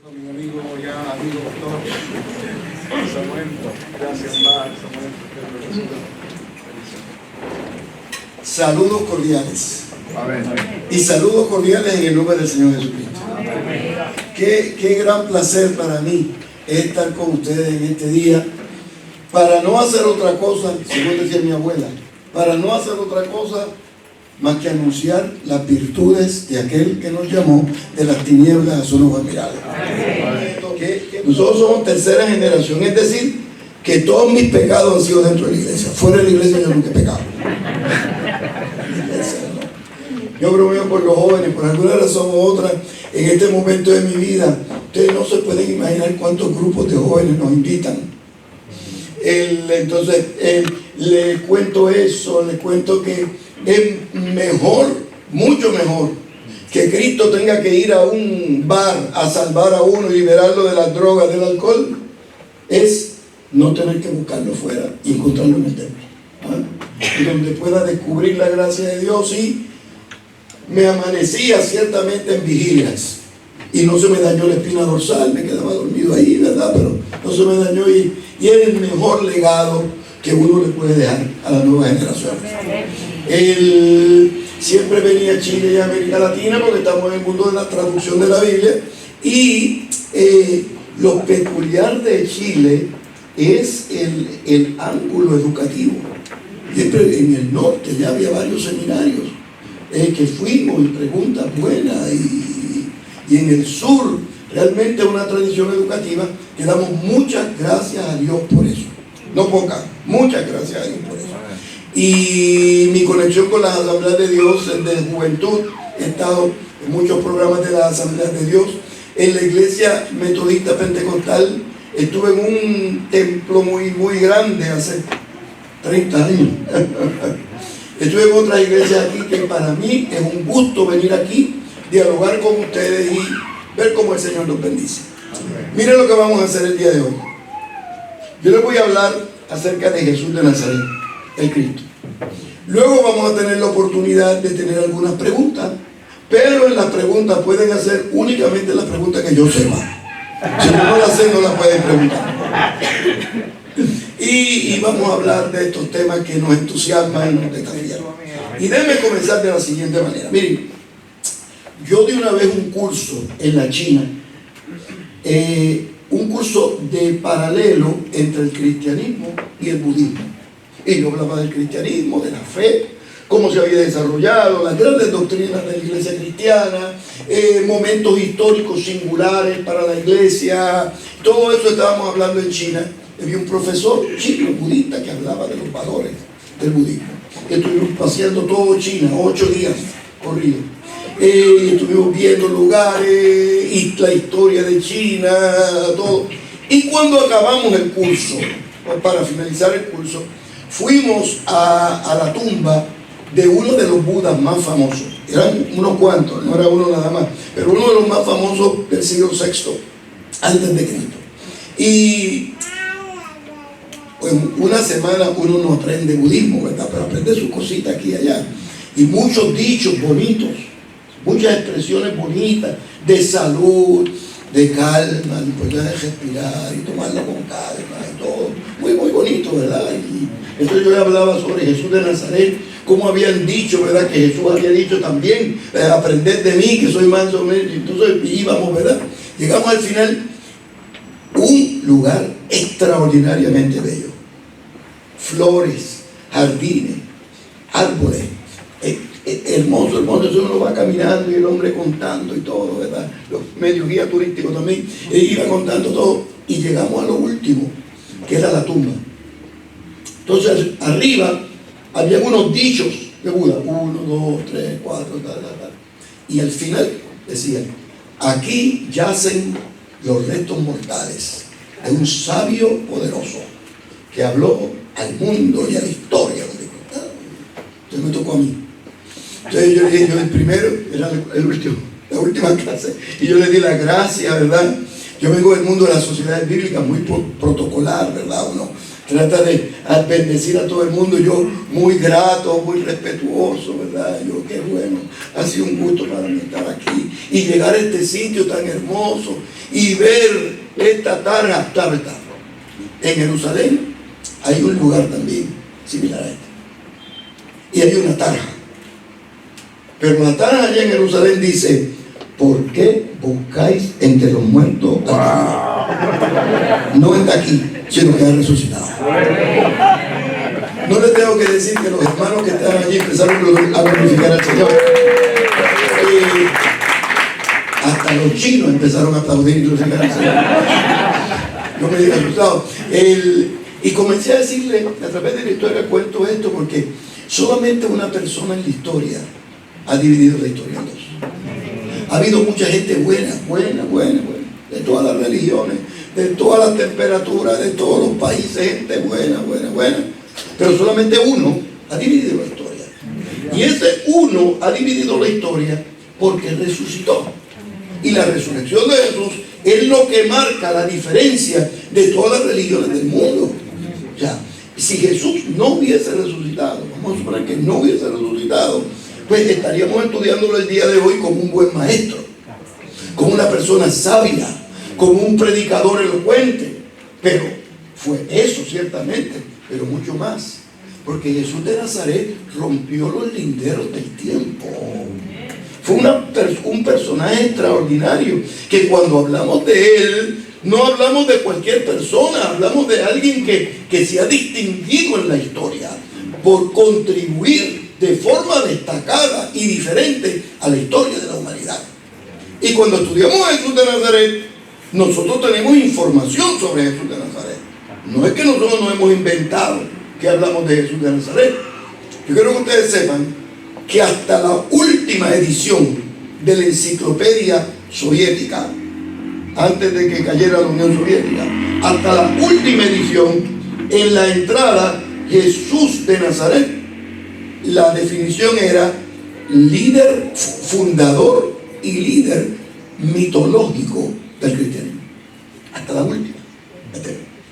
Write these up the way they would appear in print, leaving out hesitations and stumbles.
Mi amigo, ya amigo doctor Samuel, gracias Samuel. Saludos cordiales. Amén. Y saludos cordiales en el nombre del Señor Jesucristo. Qué gran placer para mí estar con ustedes en este día, para no hacer otra cosa, según decía mi abuela, para no hacer otra cosa más que anunciar las virtudes de aquel que nos llamó de las tinieblas a su luz admirable. Que nosotros somos tercera generación, es decir, que todos mis pecados han sido dentro de la iglesia. Fuera de la iglesia yo nunca he pecado. Yo bromeo por los jóvenes, por alguna razón u otra, en este momento de mi vida, ustedes no se pueden imaginar cuántos grupos de jóvenes nos invitan. Entonces, le cuento eso, le cuento que es mejor, mucho mejor, que Cristo tenga que ir a un bar a salvar a uno y liberarlo de las drogas, del alcohol, es no tener que buscarlo fuera y encontrarlo en el templo, y donde pueda descubrir la gracia de Dios. Y me amanecía ciertamente en vigilias y no se me dañó la espina dorsal, me quedaba dormido ahí, ¿verdad? Pero no se me dañó, y es el mejor legado que uno le puede dejar a la nueva generación. Siempre venía a Chile y a América Latina porque estamos en el mundo de la traducción de la Biblia, y lo peculiar de Chile es el ángulo educativo. Siempre en el norte ya había varios seminarios que fuimos, y preguntas buenas, y en el sur realmente una tradición educativa que damos muchas gracias a Dios por eso. No pocas, muchas gracias a Dios por eso. Y mi conexión con las Asambleas de Dios desde juventud, he estado en muchos programas de las Asambleas de Dios. En la iglesia metodista pentecostal estuve en un templo muy grande hace 30 años. Estuve en otras iglesias aquí, que para mí es un gusto venir aquí, dialogar con ustedes y ver cómo el Señor nos bendice. Miren lo que vamos a hacer el día de hoy. Yo les voy a hablar acerca de Jesús de Nazaret, el Cristo. Luego vamos a tener la oportunidad de tener algunas preguntas, pero en las preguntas pueden hacer únicamente las preguntas que yo sepa. Si no las sé, no las pueden preguntar. Y vamos a hablar de estos temas que nos entusiasman y nos desafían. Y déjenme comenzar de la siguiente manera. Miren, yo di una vez un curso en la China, un curso de paralelo entre el cristianismo y el budismo. Y yo hablaba del cristianismo, de la fe, cómo se había desarrollado, las grandes doctrinas de la iglesia cristiana, momentos históricos singulares para la iglesia. Todo eso estábamos hablando en China. Había un profesor chino budista que hablaba de los valores del budismo. Estuvimos paseando todo China, 8 días corridos. Estuvimos viendo lugares y la historia de China, todo. Y cuando acabamos el curso, para finalizar el curso, fuimos a la tumba de uno de los budas más famosos. Eran unos cuantos, no era uno nada más, pero uno de los más famosos del siglo VI antes de Cristo. Y en una semana uno no aprende budismo, ¿verdad? Pero aprende sus cositas aquí y allá. Y muchos dichos bonitos, muchas expresiones bonitas de salud, de calma, de poder respirar y tomarla con calma y todo. Muy bonito, ¿verdad? Y entonces yo le hablaba sobre Jesús de Nazaret, cómo habían dicho, ¿verdad? Que Jesús había dicho también, aprended de mí, que soy manso. Entonces íbamos, ¿verdad? Llegamos al final, un lugar extraordinariamente bello. Flores, jardines, árboles, hermoso. Eso uno va caminando y el hombre contando y todo, ¿verdad? Los medios guía turísticos también, iba contando todo, y llegamos a lo último, que era la tumba. Entonces arriba había unos dichos de Buda, 1, 2, 3, 4, tal. Y al final decían: aquí yacen los restos mortales de un sabio poderoso que habló al mundo y a la historia. Entonces me tocó a mí. Entonces yo le dije, yo el primero, era la última clase, y yo le di las gracias, ¿verdad? Yo vengo del mundo de las sociedades bíblicas, muy protocolar, ¿verdad? Uno trata de bendecir a todo el mundo, yo muy grato, muy respetuoso, ¿verdad? Yo, qué bueno, ha sido un gusto para mí estar aquí. y llegar a este sitio tan hermoso y ver esta tarja. Claro está, en Jerusalén hay un lugar también similar a este. Y hay una tarja. Pero la tarja allá en Jerusalén dice: ¿por qué buscáis entre los muertos a Cristo? No está aquí, sino que ha resucitado. No les tengo que decir que los hermanos que estaban allí empezaron a glorificar al Señor. Hasta los chinos empezaron a aplaudir y glorificar al Señor. No me digan asustado. Y comencé a decirle, a través de la historia cuento esto, porque solamente una persona en la historia ha dividido la historia en dos. Ha habido mucha gente buena, de todas las religiones, de todas las temperaturas, de todos los países, gente buena. Pero solamente uno ha dividido la historia. Y ese uno ha dividido la historia porque resucitó. Y la resurrección de Jesús es lo que marca la diferencia de todas las religiones del mundo. O sea, si Jesús no hubiese resucitado, vamos a suponer que no hubiese resucitado, pues estaríamos estudiándolo el día de hoy como un buen maestro, como una persona sabia, como un predicador elocuente. Pero fue eso ciertamente, pero mucho más, porque Jesús de Nazaret rompió los linderos del tiempo. Fue un personaje extraordinario, que cuando hablamos de él, no hablamos de cualquier persona, hablamos de alguien que se ha distinguido en la historia por contribuir de forma destacada y diferente a la historia de la humanidad. Y cuando estudiamos a Jesús de Nazaret, nosotros tenemos información sobre Jesús de Nazaret. No es que nosotros nos hemos inventado que hablamos de Jesús de Nazaret. Yo quiero que ustedes sepan que hasta la última edición de la enciclopedia soviética, antes de que cayera la Unión Soviética, hasta la última edición, en la entrada, Jesús de Nazaret, la definición era líder, fundador y líder mitológico del cristianismo. Hasta la última.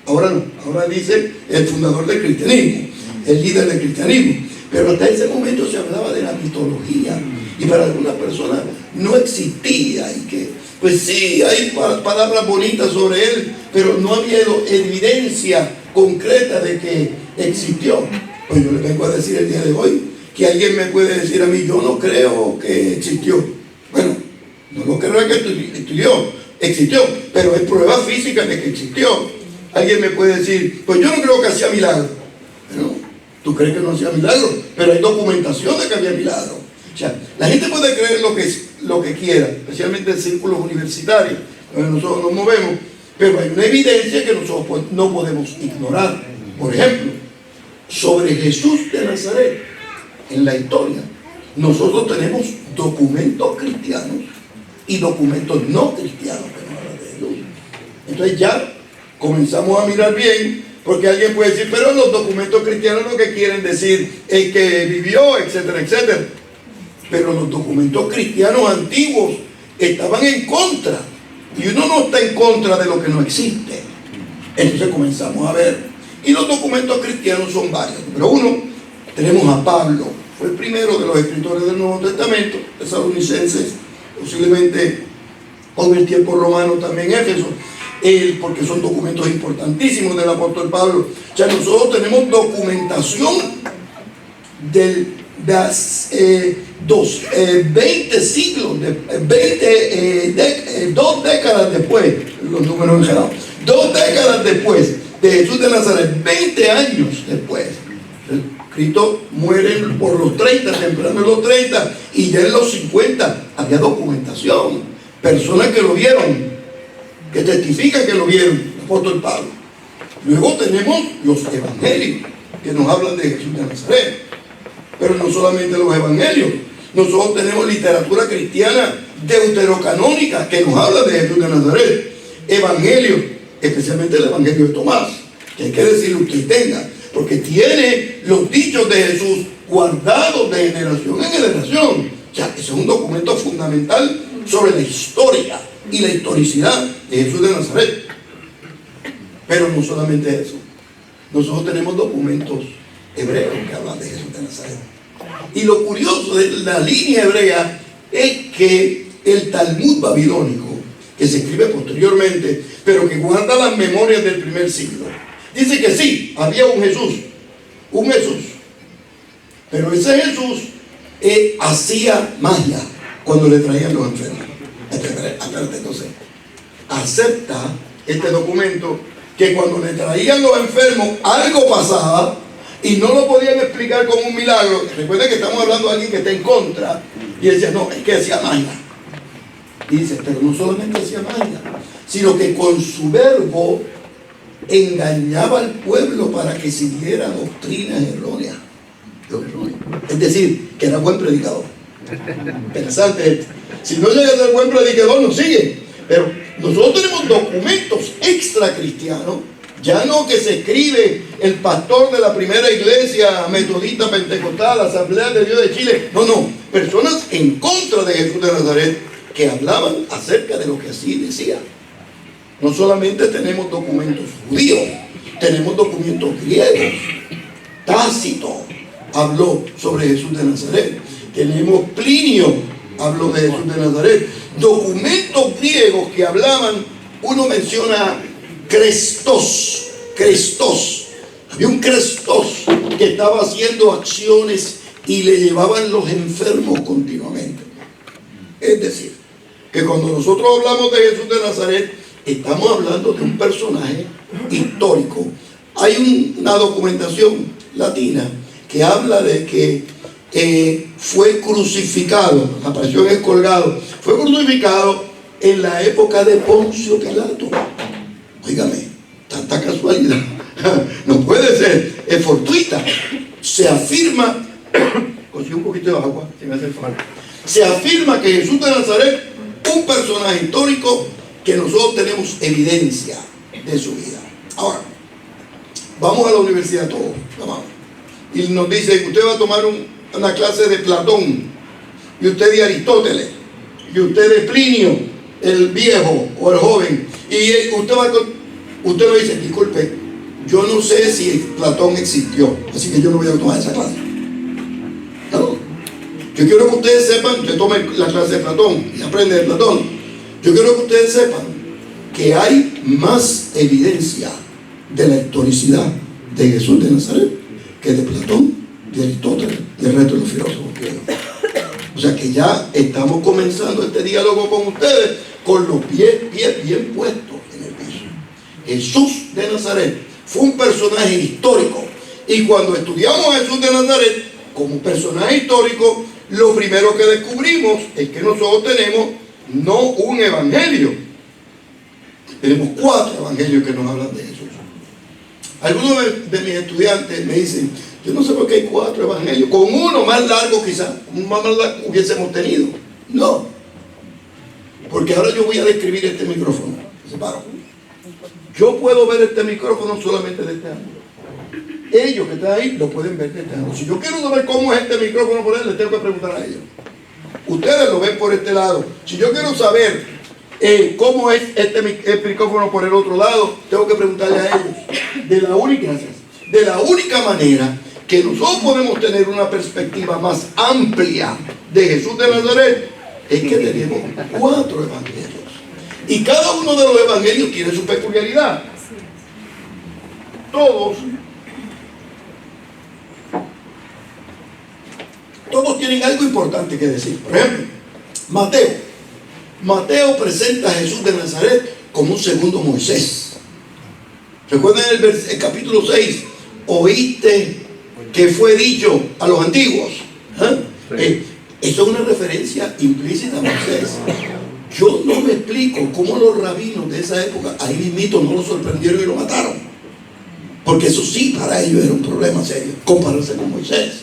Ahora no, ahora dice el fundador del cristianismo, el líder del cristianismo. Pero hasta ese momento se hablaba de la mitología, y para algunas personas no existía, y que pues sí, hay palabras bonitas sobre él, pero no había evidencia concreta de que existió. Pues yo les vengo a decir el día de hoy que alguien me puede decir a mí: yo no creo que existió. Bueno, no lo creo que existió, pero hay pruebas físicas de que existió. Alguien me puede decir: pues yo no creo que hacía milagros. Bueno, tú crees que no hacía milagros, pero hay documentación de que había milagros. O sea, la gente puede creer lo que quiera, especialmente en círculos universitarios, donde nosotros nos movemos, pero hay una evidencia que nosotros no podemos ignorar. Por ejemplo, sobre Jesús de Nazaret, en la historia, nosotros tenemos documentos cristianos y documentos no cristianos que nos hablan de Jesús. Entonces ya comenzamos a mirar bien, porque alguien puede decir: pero los documentos cristianos lo que quieren decir es que vivió, etcétera, etcétera. Pero los documentos cristianos antiguos estaban en contra, y uno no está en contra de lo que no existe. Entonces comenzamos a ver, y los documentos cristianos son varios. Pero uno, tenemos a Pablo, fue el primero de los escritores del Nuevo Testamento, tesalonicenses, posiblemente con el tiempo romano también Éfeso, porque son documentos importantísimos del apóstol Pablo. O sea, nosotros tenemos documentación de 20 siglos, 2 décadas después, los números enredados, 2 décadas después de Jesús de Nazaret, 20 años después. Cristo muere por los 30, temprano en los 30, y ya en los 50 había documentación, personas que lo vieron, que testifican que lo vieron, el apóstol Pablo. Luego tenemos los evangelios que nos hablan de Jesús de Nazaret, pero no solamente los evangelios, nosotros tenemos literatura cristiana deuterocanónica que nos habla de Jesús de Nazaret, evangelios, especialmente el evangelio de Tomás, que hay que decirlo que tenga, porque tiene los dichos de Jesús guardados de generación en generación. O sea, ese es un documento fundamental sobre la historia y la historicidad de Jesús de Nazaret. Pero no solamente eso, nosotros tenemos documentos hebreos que hablan de Jesús de Nazaret. Y lo curioso de la línea hebrea es que el Talmud babilónico, que se escribe posteriormente, pero que guarda las memorias del primer siglo, dice que sí, había un Jesús, pero ese Jesús hacía magia cuando le traían los enfermos. Espérate, entonces, acepta este documento que cuando le traían los enfermos algo pasaba y no lo podían explicar como un milagro. Recuerden que estamos hablando de alguien que está en contra, y decía, no, es que hacía magia. Y dice, pero no solamente hacía magia, sino que con su verbo engañaba al pueblo para que siguiera doctrinas erróneas. Es decir, que era buen predicador. Interesante esto. Si no llega a ser buen predicador, no sigue. Pero nosotros tenemos documentos extra cristianos, ya no que se escribe el pastor de la primera iglesia metodista pentecostal, Asamblea de Dios de Chile. No, personas en contra de Jesús de Nazaret que hablaban acerca de lo que así decía. No solamente tenemos documentos judíos, tenemos documentos griegos. Tácito habló sobre Jesús de Nazaret. Tenemos Plinio, habló de Jesús de Nazaret. Documentos griegos que hablaban, uno menciona Crestos. Había un Crestos que estaba haciendo acciones y le llevaban los enfermos continuamente. Es decir, que cuando nosotros hablamos de Jesús de Nazaret, estamos hablando de un personaje histórico. Hay una documentación latina que habla de que fue crucificado, apareció en el colgado, fue crucificado en la época de Poncio Pilato. Óigame, tanta casualidad, no puede ser, es fortuita. Se afirma, consigo un poquito de agua, si me hace falta. Se afirma que Jesús de Nazaret, un personaje histórico que nosotros tenemos evidencia de su vida. Ahora, vamos a la universidad todos, vamos. Y nos dice que usted va a tomar una clase de Platón, y usted de Aristóteles, y usted de Plinio, el viejo o el joven, y usted lo dice, disculpe, yo no sé si Platón existió, así que yo no voy a tomar esa clase. No. Yo quiero que ustedes sepan, yo tomé la clase de Platón y aprende de Platón. Yo quiero que ustedes sepan que hay más evidencia de la historicidad de Jesús de Nazaret que de Platón, de Aristóteles y el resto de los filósofos griegos. O sea que ya estamos comenzando este diálogo con ustedes con los pies bien puestos en el piso. Jesús de Nazaret fue un personaje histórico, y cuando estudiamos a Jesús de Nazaret como un personaje histórico, lo primero que descubrimos es que nosotros tenemos no un evangelio, tenemos 4 evangelios que nos hablan de Jesús. Algunos de mis estudiantes me dicen, yo no sé por qué hay 4 evangelios, con uno más largo quizás, un más largo hubiésemos tenido. No, porque ahora yo voy a describir este micrófono. Separo. Yo puedo ver este micrófono solamente de este ángulo. Ellos que están ahí lo pueden ver de este ángulo. Si yo quiero saber cómo es este micrófono por él, les tengo que preguntar a ellos. Ustedes lo ven por este lado. Si yo quiero saber cómo es el micrófono por el otro lado, tengo que preguntarle a ellos. De la única manera que nosotros podemos tener una perspectiva más amplia de Jesús de Nazaret es que tenemos 4 evangelios. Y cada uno de los evangelios tiene su peculiaridad. Todos tienen algo importante que decir. Por ejemplo, Mateo presenta a Jesús de Nazaret como un segundo Moisés. Recuerden el capítulo 6, oíste que fue dicho a los antiguos. Eso es una referencia implícita a Moisés. Yo no me explico cómo los rabinos de esa época, ahí mismito, no lo sorprendieron y lo mataron. Porque eso sí, para ellos era un problema serio, compararse con Moisés.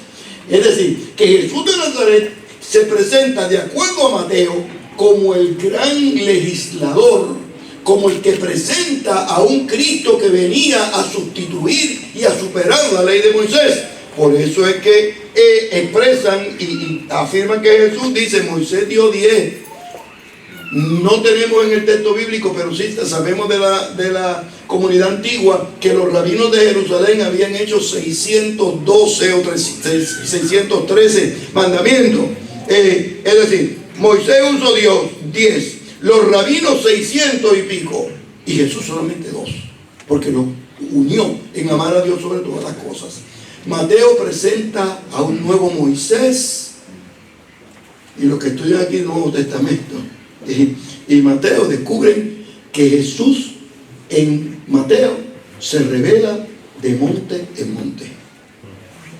Es decir, que Jesús de Nazaret se presenta, de acuerdo a Mateo, como el gran legislador, como el que presenta a un Cristo que venía a sustituir y a superar la ley de Moisés. Por eso es que expresan y afirman que Jesús dice, Moisés dio 10. No tenemos en el texto bíblico, pero sí sabemos de la comunidad antigua que los rabinos de Jerusalén habían hecho 612 o 613 mandamientos. Es decir, Moisés usó Dios 10, los rabinos 600 y pico, y Jesús solamente 2, porque lo unió en amar a Dios sobre todas las cosas. Mateo presenta a un nuevo Moisés, y los que estudian aquí el Nuevo Testamento y Mateo descubren que Jesús en Mateo se revela de monte en monte,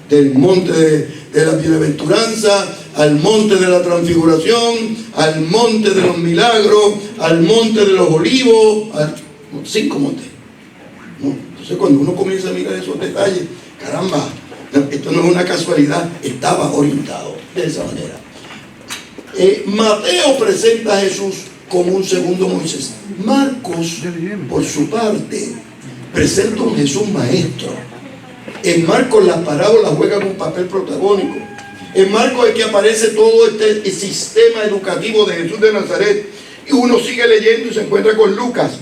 del monte de la bienaventuranza al monte de la transfiguración, al monte de los milagros, al monte de los olivos, 5 montes. Entonces cuando uno comienza a mirar esos detalles, caramba, esto no es una casualidad, estaba orientado de esa manera. Mateo presenta a Jesús como un segundo Moisés. Marcos, por su parte, presenta un Jesús maestro. En Marcos las parábolas juegan un papel protagónico. En Marcos es que aparece todo este sistema educativo de Jesús de Nazaret. Y uno sigue leyendo y se encuentra con Lucas.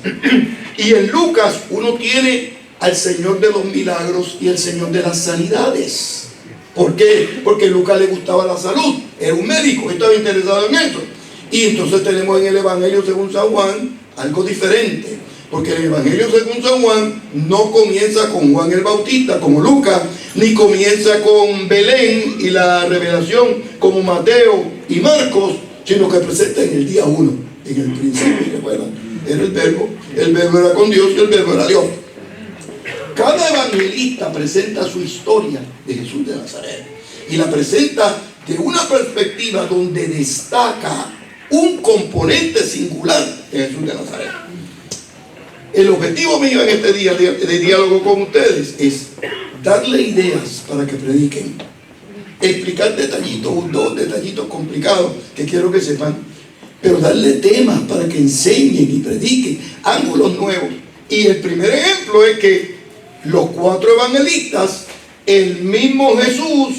Y en Lucas uno tiene al Señor de los milagros y el Señor de las sanidades. ¿Por qué? Porque a Lucas le gustaba la salud, era un médico, estaba interesado en eso. Y entonces tenemos en el Evangelio según San Juan algo diferente, porque el Evangelio según San Juan no comienza con Juan el Bautista como Lucas, ni comienza con Belén y la revelación como Mateo y Marcos, sino que presenta en el día 1, en el principio, ¿recuerdan? Era el verbo era con Dios y el verbo era Dios. Cada evangelista presenta su historia de Jesús de Nazaret y la presenta de una perspectiva donde destaca un componente singular de Jesús de Nazaret. El objetivo mío en este día de diálogo con ustedes es darle ideas para que prediquen, explicar detallitos, 2 detallitos complicados que quiero que sepan, pero darle temas para que enseñen y prediquen, ángulos nuevos. Y el primer ejemplo es que los 4 evangelistas, el mismo Jesús,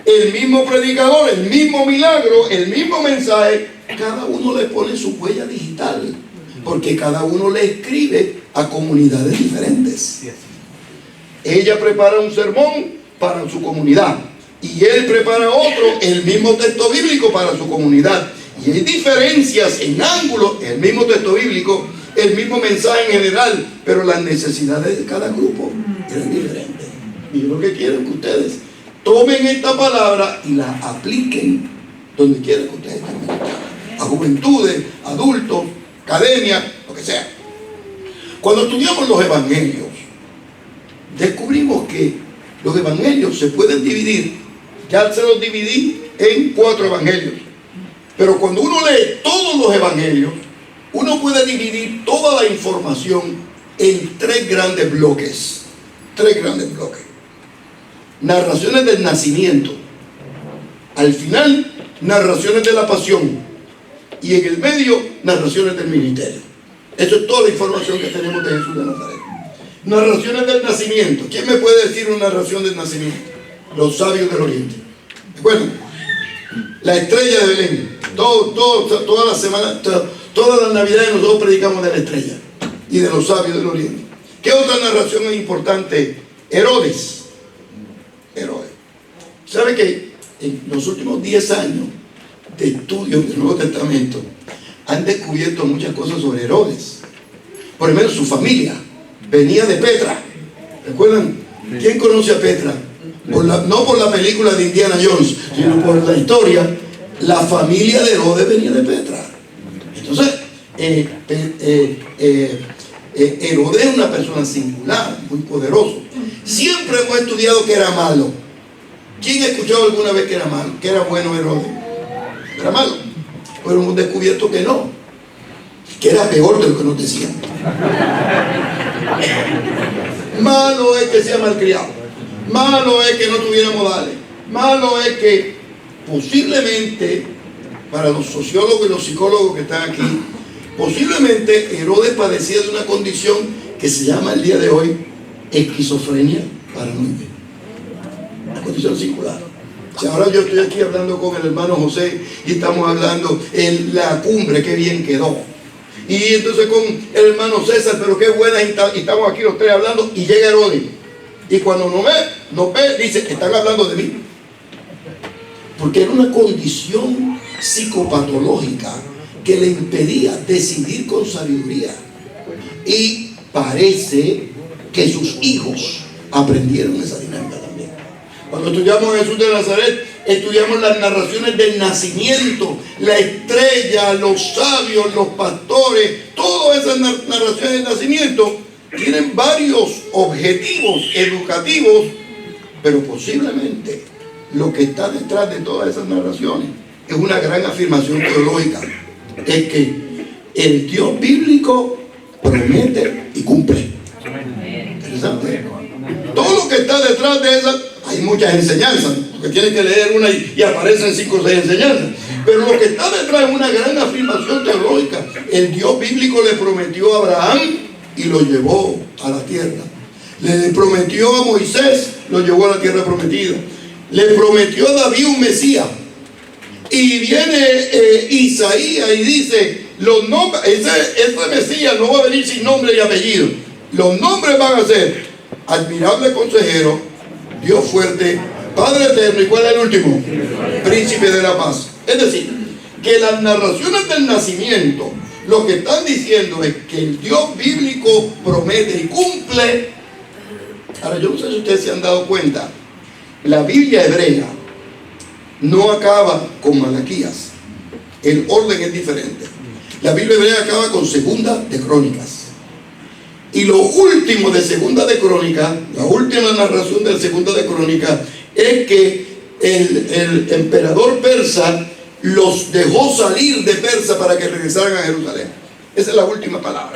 el mismo predicador, el mismo milagro, el mismo mensaje, cada uno le pone su huella digital, porque cada uno le escribe a comunidades diferentes. Ella prepara un sermón para su comunidad y él prepara otro, el mismo texto bíblico para su comunidad. Y hay diferencias en ángulos, el mismo texto bíblico, el mismo mensaje en general, pero las necesidades de cada grupo eran diferentes. Y yo lo que quiero es que ustedes tomen esta palabra y la apliquen donde quieran que ustedes estén, a juventudes, adultos, academia, lo que sea. Cuando estudiamos los evangelios, descubrimos que los evangelios se pueden dividir, ya se los dividí en 4 evangelios, pero cuando uno lee todos los evangelios, uno puede dividir toda la información en 3 grandes bloques. 3 grandes bloques. Narraciones del nacimiento. Al final, narraciones de la pasión. Y en el medio, narraciones del ministerio. Eso es toda la información que tenemos de Jesús de Nazaret. Narraciones del nacimiento. ¿Quién me puede decir una narración del nacimiento? Los sabios del Oriente. Bueno, la estrella de Belén. Toda la semana, todas las navidades nosotros predicamos de la estrella y de los sabios del Oriente. ¿Qué otra narración es importante? Herodes. ¿Sabe que en los últimos 10 años de estudio del Nuevo Testamento han descubierto muchas cosas sobre Herodes? Por lo menos su familia venía de Petra. ¿Recuerdan? ¿Quién conoce a Petra? No por la película de Indiana Jones, sino por la historia. La familia de Herodes venía de Petra. Entonces, Herodes es una persona singular, muy poderoso. Siempre hemos estudiado que era malo. ¿Quién ha escuchado alguna vez que era malo? Que era bueno Herodes. Era malo. Pero hemos descubierto que no. Que era peor de lo que nos decían. Malo es que sea malcriado. Malo es que no tuviera modales. Malo es que posiblemente, para los sociólogos y los psicólogos que están aquí, posiblemente Herodes padecía de una condición que se llama el día de hoy esquizofrenia paranoide. Una condición singular. Si ahora yo estoy aquí hablando con el hermano José y estamos hablando en la cumbre, qué bien quedó. Y entonces con el hermano César, pero qué buena, y estamos aquí los 3 hablando, y llega Herodes. Y cuando nos ve, dice, están hablando de mí. Porque era una condición psicopatológica que le impedía decidir con sabiduría. Y parece que sus hijos aprendieron esa dinámica también. Cuando estudiamos a Jesús de Nazaret, estudiamos las narraciones del nacimiento, la estrella, los sabios, los pastores, todas esas narraciones del nacimiento tienen varios objetivos educativos, pero posiblemente lo que está detrás de todas esas narraciones es una gran afirmación teológica. Es que el Dios bíblico promete y cumple. Interesante. Todo lo que está detrás de esas, hay muchas enseñanzas, porque tienen que leer una y aparecen 5 o 6 enseñanzas. Pero lo que está detrás es una gran afirmación teológica. El Dios bíblico le prometió a Abraham y lo llevó a la tierra. Le prometió a Moisés, lo llevó a la tierra prometida. Le prometió a David un Mesías. Y viene Isaías y dice, los nombres, ese Mesías no va a venir sin nombre y apellido. Los nombres van a ser admirable consejero, Dios fuerte, Padre eterno, ¿y cuál es el último? Príncipe de la paz. Es decir, que las narraciones del nacimiento lo que están diciendo es que el Dios bíblico promete y cumple. Ahora, yo no sé si ustedes se han dado cuenta, la Biblia hebrea no acaba con Malaquías. El orden es diferente. La Biblia hebrea acaba con Segunda de Crónicas. Y lo último de Segunda de Crónicas, la última narración de Segunda de Crónicas, es que el emperador persa los dejó salir de Persa para que regresaran a Jerusalén. Esa es la última palabra.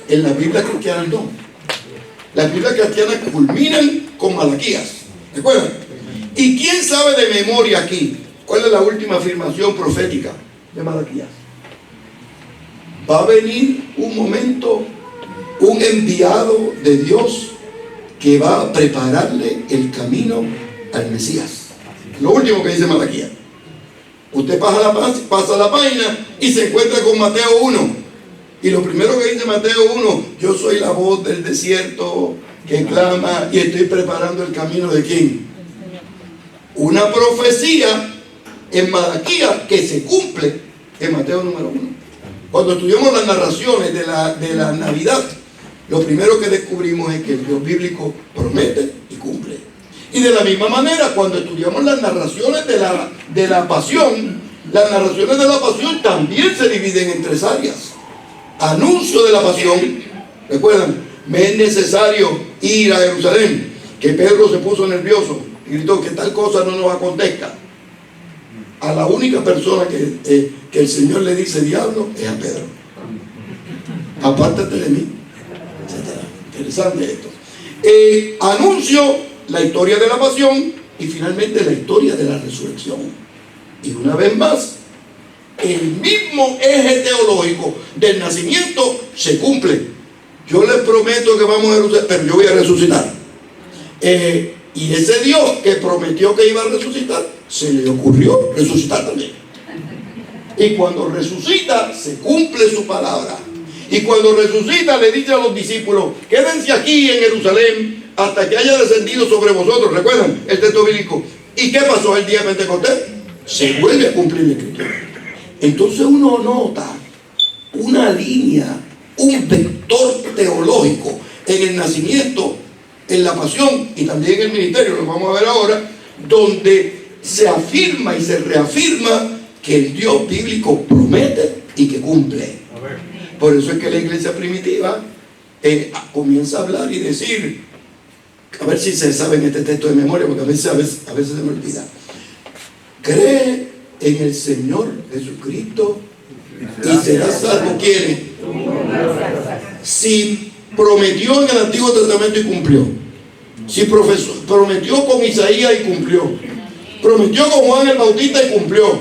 En la Biblia cristiana no. La Biblia cristiana culminan con Malaquías. ¿Recuerdan? ¿Y quién sabe de memoria aquí cuál es la última afirmación profética de Malaquías? Va a venir un momento, un enviado de Dios que va a prepararle el camino al Mesías. Lo último que dice Malaquías. Usted pasa la página y se encuentra con Mateo 1. Y lo primero que dice Mateo 1, yo soy la voz del desierto que clama y estoy preparando el camino de ¿quién? Una profecía en Malaquías que se cumple en Mateo número 1. Cuando estudiamos las narraciones de la Navidad, lo primero que descubrimos es que el Dios bíblico promete y cumple. Y de la misma manera, cuando estudiamos las narraciones de la pasión, las narraciones de la pasión también se dividen en 3 áreas. Anuncio de la pasión, ¿recuerdan? Me es necesario ir a Jerusalén, que Pedro se puso nervioso y gritó que tal cosa no nos acontezca. A la única persona que el Señor le dice diablo es a Pedro. Apártate de mí, etc. Interesante esto. Anuncio la historia de la pasión y finalmente la historia de la resurrección. Y una vez más, el mismo eje teológico del nacimiento se cumple. Yo les prometo que vamos a Jerusalén, pero yo voy a resucitar. Y ese Dios que prometió que iba a resucitar, se le ocurrió resucitar también. Y cuando resucita, se cumple su palabra. Y cuando resucita, le dice a los discípulos, quédense aquí en Jerusalén hasta que haya descendido sobre vosotros. ¿Recuerdan el texto bíblico? ¿Y qué pasó el día de Pentecostés? Se vuelve a cumplir la escritura. Entonces uno nota una línea, un vector teológico en el nacimiento, en la pasión y también en el ministerio, lo vamos a ver ahora, donde se afirma y se reafirma que el Dios bíblico promete y que cumple. Por eso es que la iglesia primitiva comienza a hablar y decir, a ver si se saben este texto de memoria, porque a veces se me olvida. Cree en el Señor Jesucristo y serás salvo. ¿Quién? Si prometió en el Antiguo Testamento y cumplió, si prometió con Isaías y cumplió, prometió con Juan el Bautista y cumplió,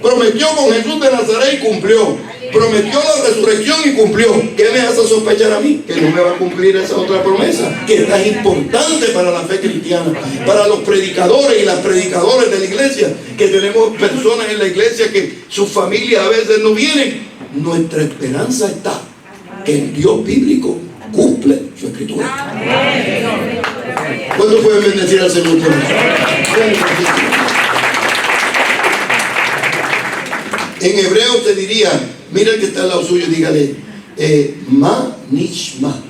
prometió con Jesús de Nazaret y cumplió, prometió la resurrección y cumplió, ¿qué me hace sospechar a mí? Que no me va a cumplir esa otra promesa, que es tan importante para la fe cristiana, para los predicadores y las predicadoras de la iglesia, que tenemos personas en la iglesia que sus familias a veces no vienen. Nuestra esperanza está que el Dios bíblico cumple su escritura. ¿Cuándo pueden bendecir al Señor por eso? En hebreo se diría, mira el que está al lado suyo, dígale, ma nishma.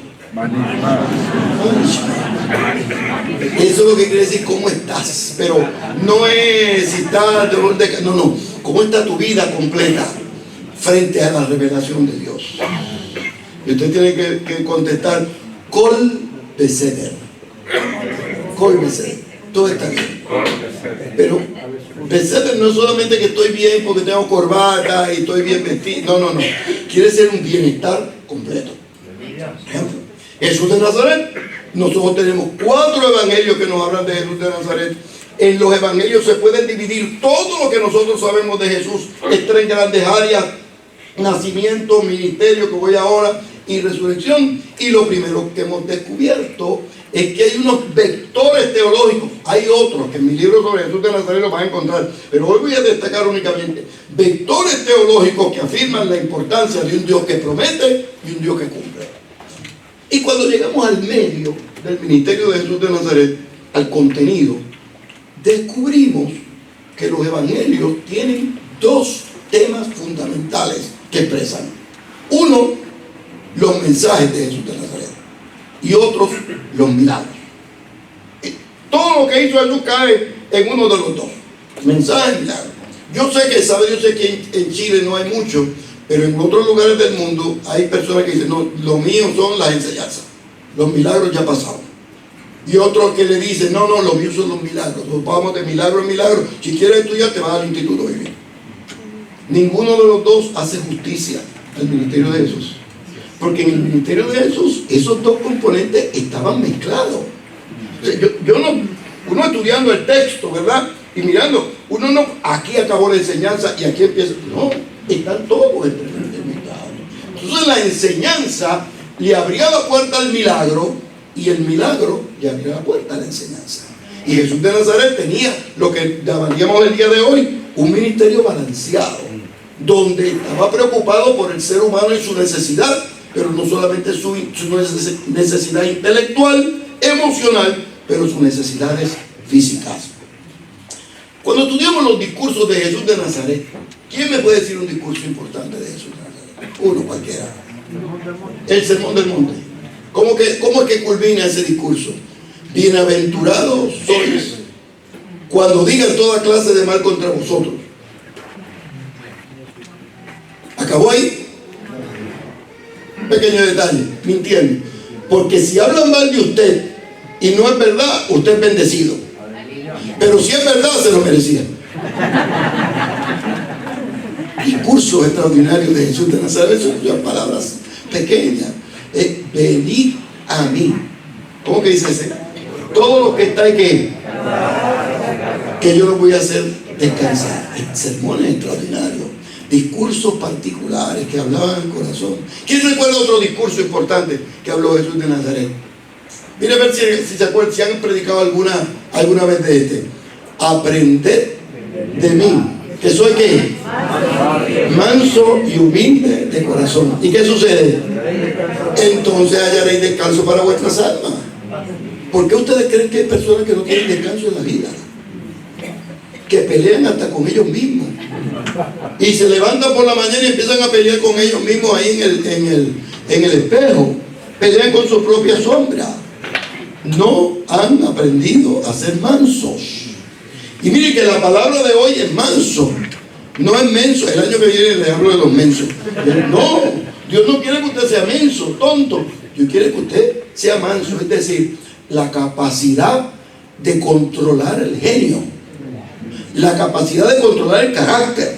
Eso es lo que quiere decir cómo estás, pero no es si estás no, cómo está tu vida completa frente a la revelación de Dios. Y usted tiene que contestar Kol Beseder. Kol Beseder. Todo está bien. Pero Beseder no es solamente que estoy bien porque tengo corbata y estoy bien vestido. No. Quiere ser un bienestar completo. Ejemplo, Jesús de Nazaret. Nosotros tenemos 4 evangelios que nos hablan de Jesús de Nazaret. En los evangelios se pueden dividir todo lo que nosotros sabemos de Jesús en 3 grandes áreas: nacimiento, ministerio, que voy ahora, y resurrección. Y lo primero que hemos descubierto es que hay unos vectores teológicos. Hay otros que en mi libro sobre Jesús de Nazaret los van a encontrar, pero hoy voy a destacar únicamente vectores teológicos que afirman la importancia de un Dios que promete y un Dios que cumple. Y cuando llegamos al medio del ministerio de Jesús de Nazaret, al contenido, descubrimos que los evangelios tienen 2 temas fundamentales que expresan. Uno, los mensajes de Jesús de Nazaret, y otros, los milagros. Todo lo que hizo Jesús cae en uno de los 2, mensajes y milagros. Yo sé que en Chile no hay mucho, pero en otros lugares del mundo hay personas que dicen, no, lo mío son las enseñanzas, los milagros ya pasaron. Y otros que le dicen, no, lo mío son los milagros, nos vamos de milagro en milagro, si quieres estudiar te vas al instituto bíblico. Ninguno de los 2 hace justicia al ministerio de Jesús, porque en el ministerio de Jesús esos 2 componentes estaban mezclados. O sea, uno estudiando el texto, ¿verdad? Y mirando, uno no, aquí acabó la enseñanza y aquí empieza, no, están todos intermediados. Entonces la enseñanza le abría la puerta al milagro y el milagro le abría la puerta a la enseñanza. Y Jesús de Nazaret tenía lo que llamaríamos el día de hoy un ministerio balanceado, donde estaba preocupado por el ser humano y su necesidad, pero no solamente su necesidad intelectual, emocional, pero sus necesidades físicas. Cuando estudiamos los discursos de Jesús de Nazaret, ¿quién me puede decir un discurso importante de Jesús de Nazaret? Uno cualquiera. El Sermón del Monte. ¿Cómo es que culmina ese discurso? Bienaventurados sois cuando digan toda clase de mal contra vosotros. ¿Acabó ahí? Un pequeño detalle, mintiendo. Porque si hablan mal de usted y no es verdad, usted es bendecido. Pero si es verdad, se lo merecía. Discurso extraordinario de Jesús de Nazaret, son palabras pequeñas. Venid a mí. ¿Cómo que dice ese? Todo lo que está aquí, que yo lo voy a hacer descansar. Sermones extraordinarios, discursos particulares que hablaban al corazón. ¿Quién recuerda otro discurso importante que habló Jesús de Nazaret? Mire a ver si se acuerdan, si han predicado alguna vez de este. Aprended de mí, que soy ¿qué? Manso y humilde de corazón. ¿Y qué sucede? Entonces hallaréis descanso para vuestras almas. ¿Por qué ustedes creen que hay personas que no tienen descanso en la vida? Que pelean hasta con ellos mismos. Y se levantan por la mañana y empiezan a pelear con ellos mismos ahí en el espejo. Pelean con su propia sombra. No han aprendido a ser mansos. Y mire que la palabra de hoy es manso, no es menso. El año que viene le hablo de los mensos. No, Dios no quiere que usted sea menso, tonto. Dios quiere que usted sea manso, es decir, la capacidad de controlar el genio, la capacidad de controlar el carácter,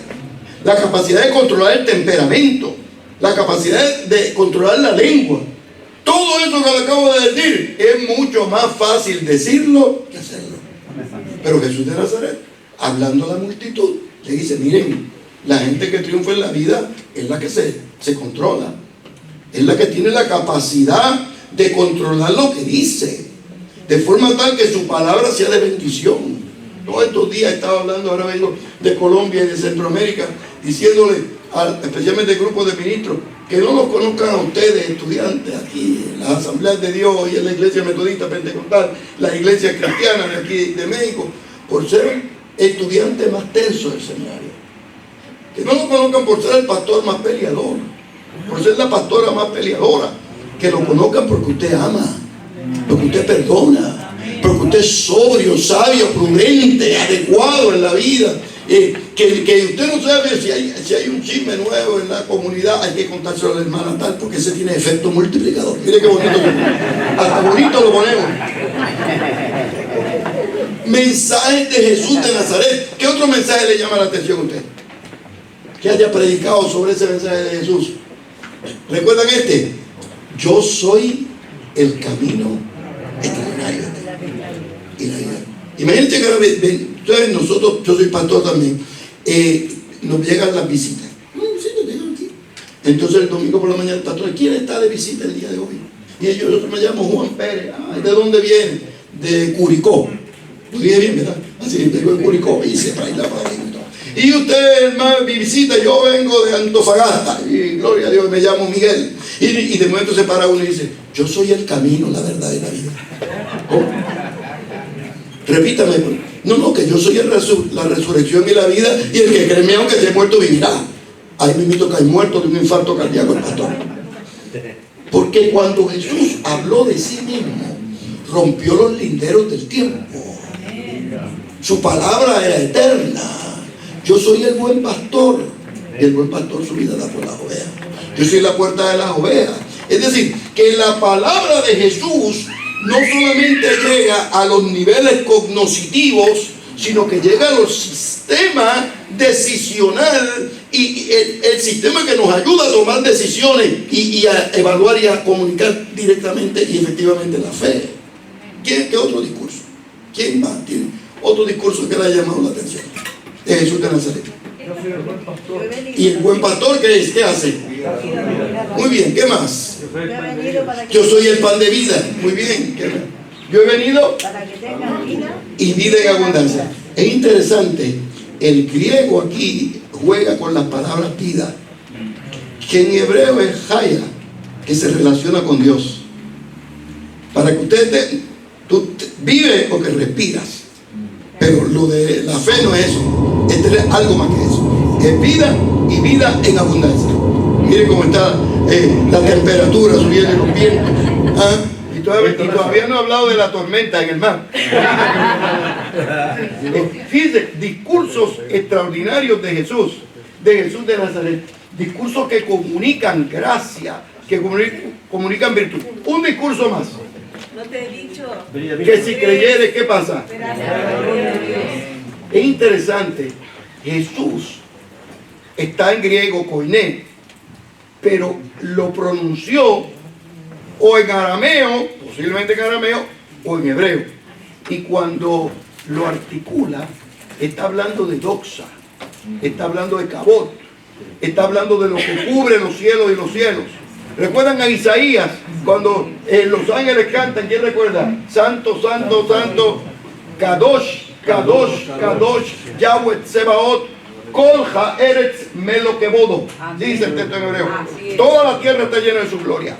la capacidad de controlar el temperamento, la capacidad de controlar la lengua. Todo eso que le acabo de decir es mucho más fácil decirlo que hacerlo. Pero Jesús de Nazaret, hablando a la multitud, le dice, miren, la gente que triunfa en la vida es la que se controla, es la que tiene la capacidad de controlar lo que dice, de forma tal que su palabra sea de bendición. Todos estos días estaba hablando, ahora vengo de Colombia y de Centroamérica, diciéndole, especialmente al grupo de ministros, que no los conozcan a ustedes, estudiantes, aquí en las asambleas de Dios y en la iglesia metodista pentecostal, la iglesia cristiana de aquí de México, por ser estudiantes más tensos del seminario. Que no lo conozcan por ser el pastor más peleador, por ser la pastora más peleadora. Que lo conozcan porque usted ama, porque usted perdona, porque usted es sobrio, sabio, prudente, adecuado en la vida. Que usted no sabe si hay un chisme nuevo en la comunidad, hay que contárselo a la hermana tal, porque ese tiene efecto multiplicador. Mire qué bonito, hasta bonito lo ponemos. Mensajes de Jesús de Nazaret. ¿Qué otro mensaje le llama la atención a usted? Que haya predicado sobre ese mensaje de Jesús. ¿Recuerdan este? Yo soy el camino extraordinario y la vida. Imagínense que ahora nosotros, yo soy pastor también, nos llegan las visitas. Entonces el domingo por la mañana el pastor, ¿quién está de visita el día de hoy? Y yo me llamo Juan Pérez. ¿De dónde viene? De Curicó. Lo dije bien, ¿verdad? Así que vengo de Curicó y se trae la palabra. Y usted, hermano, mi visita, yo vengo de Antofagasta. Y gloria a Dios, me llamo Miguel. Y de momento se para uno y dice, yo soy el camino, la verdad y la vida. ¿Cómo? Repítame. No, que yo soy la resurrección y la vida, y el que cree en mí, aunque esté muerto, vivirá. Ahí mismo cae muerto de un infarto cardíaco el pastor. Porque cuando Jesús habló de sí mismo, rompió los linderos del tiempo. Su palabra era eterna. Yo soy el buen pastor, y el buen pastor su vida da por las ovejas. Yo soy la puerta de las ovejas. Es decir, que la palabra de Jesús no solamente llega a los niveles cognitivos, sino que llega a los sistemas decisional y el sistema que nos ayuda a tomar decisiones y a evaluar y a comunicar directamente y efectivamente la fe. ¿Qué otro discurso? ¿Quién más tiene otro discurso que le haya llamado la atención? De Jesús de Nazaret. ¿Y el buen pastor qué es? ¿Qué hace? Muy bien, ¿qué más? Yo soy el pan de vida. Muy bien, ¿qué más? Yo he venido para que tengan vida y vida en abundancia. Es interesante, el griego aquí juega con las palabras vida, que en hebreo es haya, que se relaciona con Dios. Para que tú vives porque respiras. Pero lo de la fe no es eso, es algo más que eso. Es vida y vida en abundancia. Miren cómo está la temperatura subiendo en los vientos. ¿Ah? Y todavía no he hablado de la tormenta en el mar. Fíjense, discursos extraordinarios de Jesús de Nazaret. Discursos que comunican gracia, que comunican virtud. Un discurso más. No te he dicho. Que si creyeres, ¿qué pasa? Es interesante. Jesús está en griego, koiné, pero lo pronunció o en arameo, posiblemente en arameo, o en hebreo. Y cuando lo articula, está hablando de doxa, está hablando de cabot, está hablando de lo que cubre los cielos y los cielos. ¿Recuerdan a Isaías cuando los ángeles cantan? ¿Quién recuerda? Santo, santo, santo, Kadosh, Kadosh, Kadosh, Yahweh Tsebaot, Kol Haaretz Melokebodo. Dice el texto en hebreo. Toda la tierra está llena de su gloria.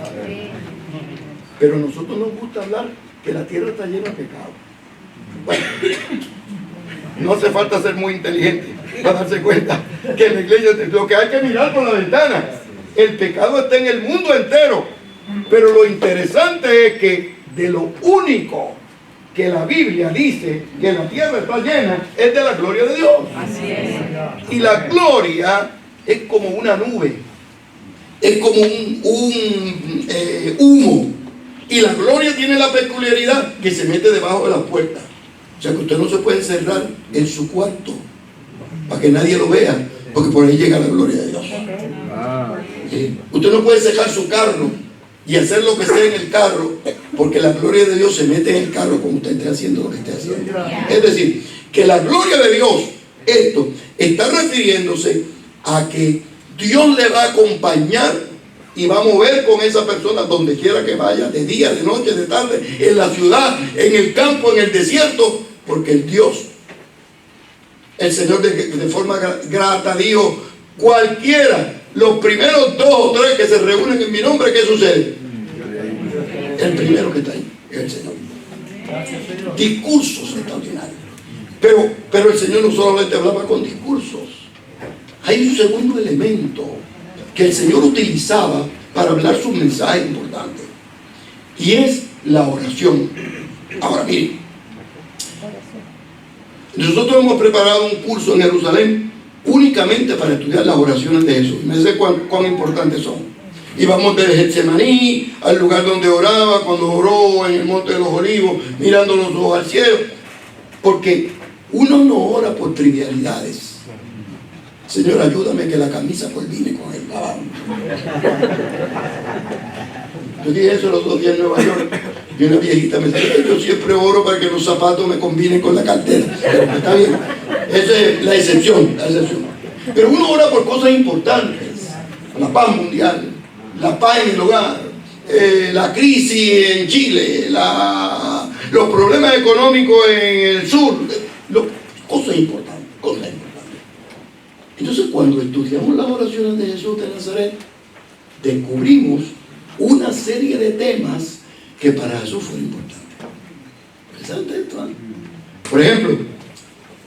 Pero a nosotros nos gusta hablar que la tierra está llena de pecado. Bueno, no hace falta ser muy inteligente para darse cuenta que en la iglesia lo que hay que mirar por la ventana. El pecado está en el mundo entero. Pero lo interesante es que de lo único que la Biblia dice que la tierra está llena es de la gloria de Dios. Así es. Y la gloria es como una nube, es como un humo. Y la gloria tiene la peculiaridad que se mete debajo de las puertas. O sea que usted no se puede encerrar en su cuarto para que nadie lo vea, porque por ahí llega la gloria de Dios. ¿Sí? Usted no puede cejar su carro y hacer lo que sea en el carro, porque la gloria de Dios se mete en el carro como usted esté haciendo lo que esté haciendo. Es decir, que la gloria de Dios, esto está refiriéndose a que Dios le va a acompañar y va a mover con esa persona donde quiera que vaya, de día, de noche, de tarde, en la ciudad, en el campo, en el desierto, porque el Dios, el Señor de forma grata dijo, cualquiera, los primeros 2 o 3 que se reúnen en mi nombre, ¿qué sucede? El primero que está ahí es el Señor. Discursos extraordinarios. Pero el Señor no solamente hablaba con discursos, hay un segundo elemento que el Señor utilizaba para hablar su mensaje importante, y es la oración. Ahora miren, nosotros hemos preparado un curso en Jerusalén únicamente para estudiar las oraciones de Jesús. Me sé cuán importantes son. Y vamos desde Getsemaní al lugar donde oraba, cuando oró en el Monte de los Olivos, mirando los ojos al cielo. Porque uno no ora por trivialidades. Señor, ayúdame que la camisa coordine con el lavado. Yo dije eso los 2 días en Nueva York. Y una viejita me dice, yo siempre oro para que los zapatos me combinen con la cartera. Pero está bien. Esa es la excepción, la excepción. Pero uno ora por cosas importantes. La paz mundial, la paz en el hogar, la crisis en Chile, los problemas económicos en el sur, cosas importantes, cosas importantes. Entonces, cuando estudiamos las oraciones de Jesús de Nazaret, descubrimos una serie de temas que para Jesús fueron importantes. Interesante esto, ¿eh? Por ejemplo,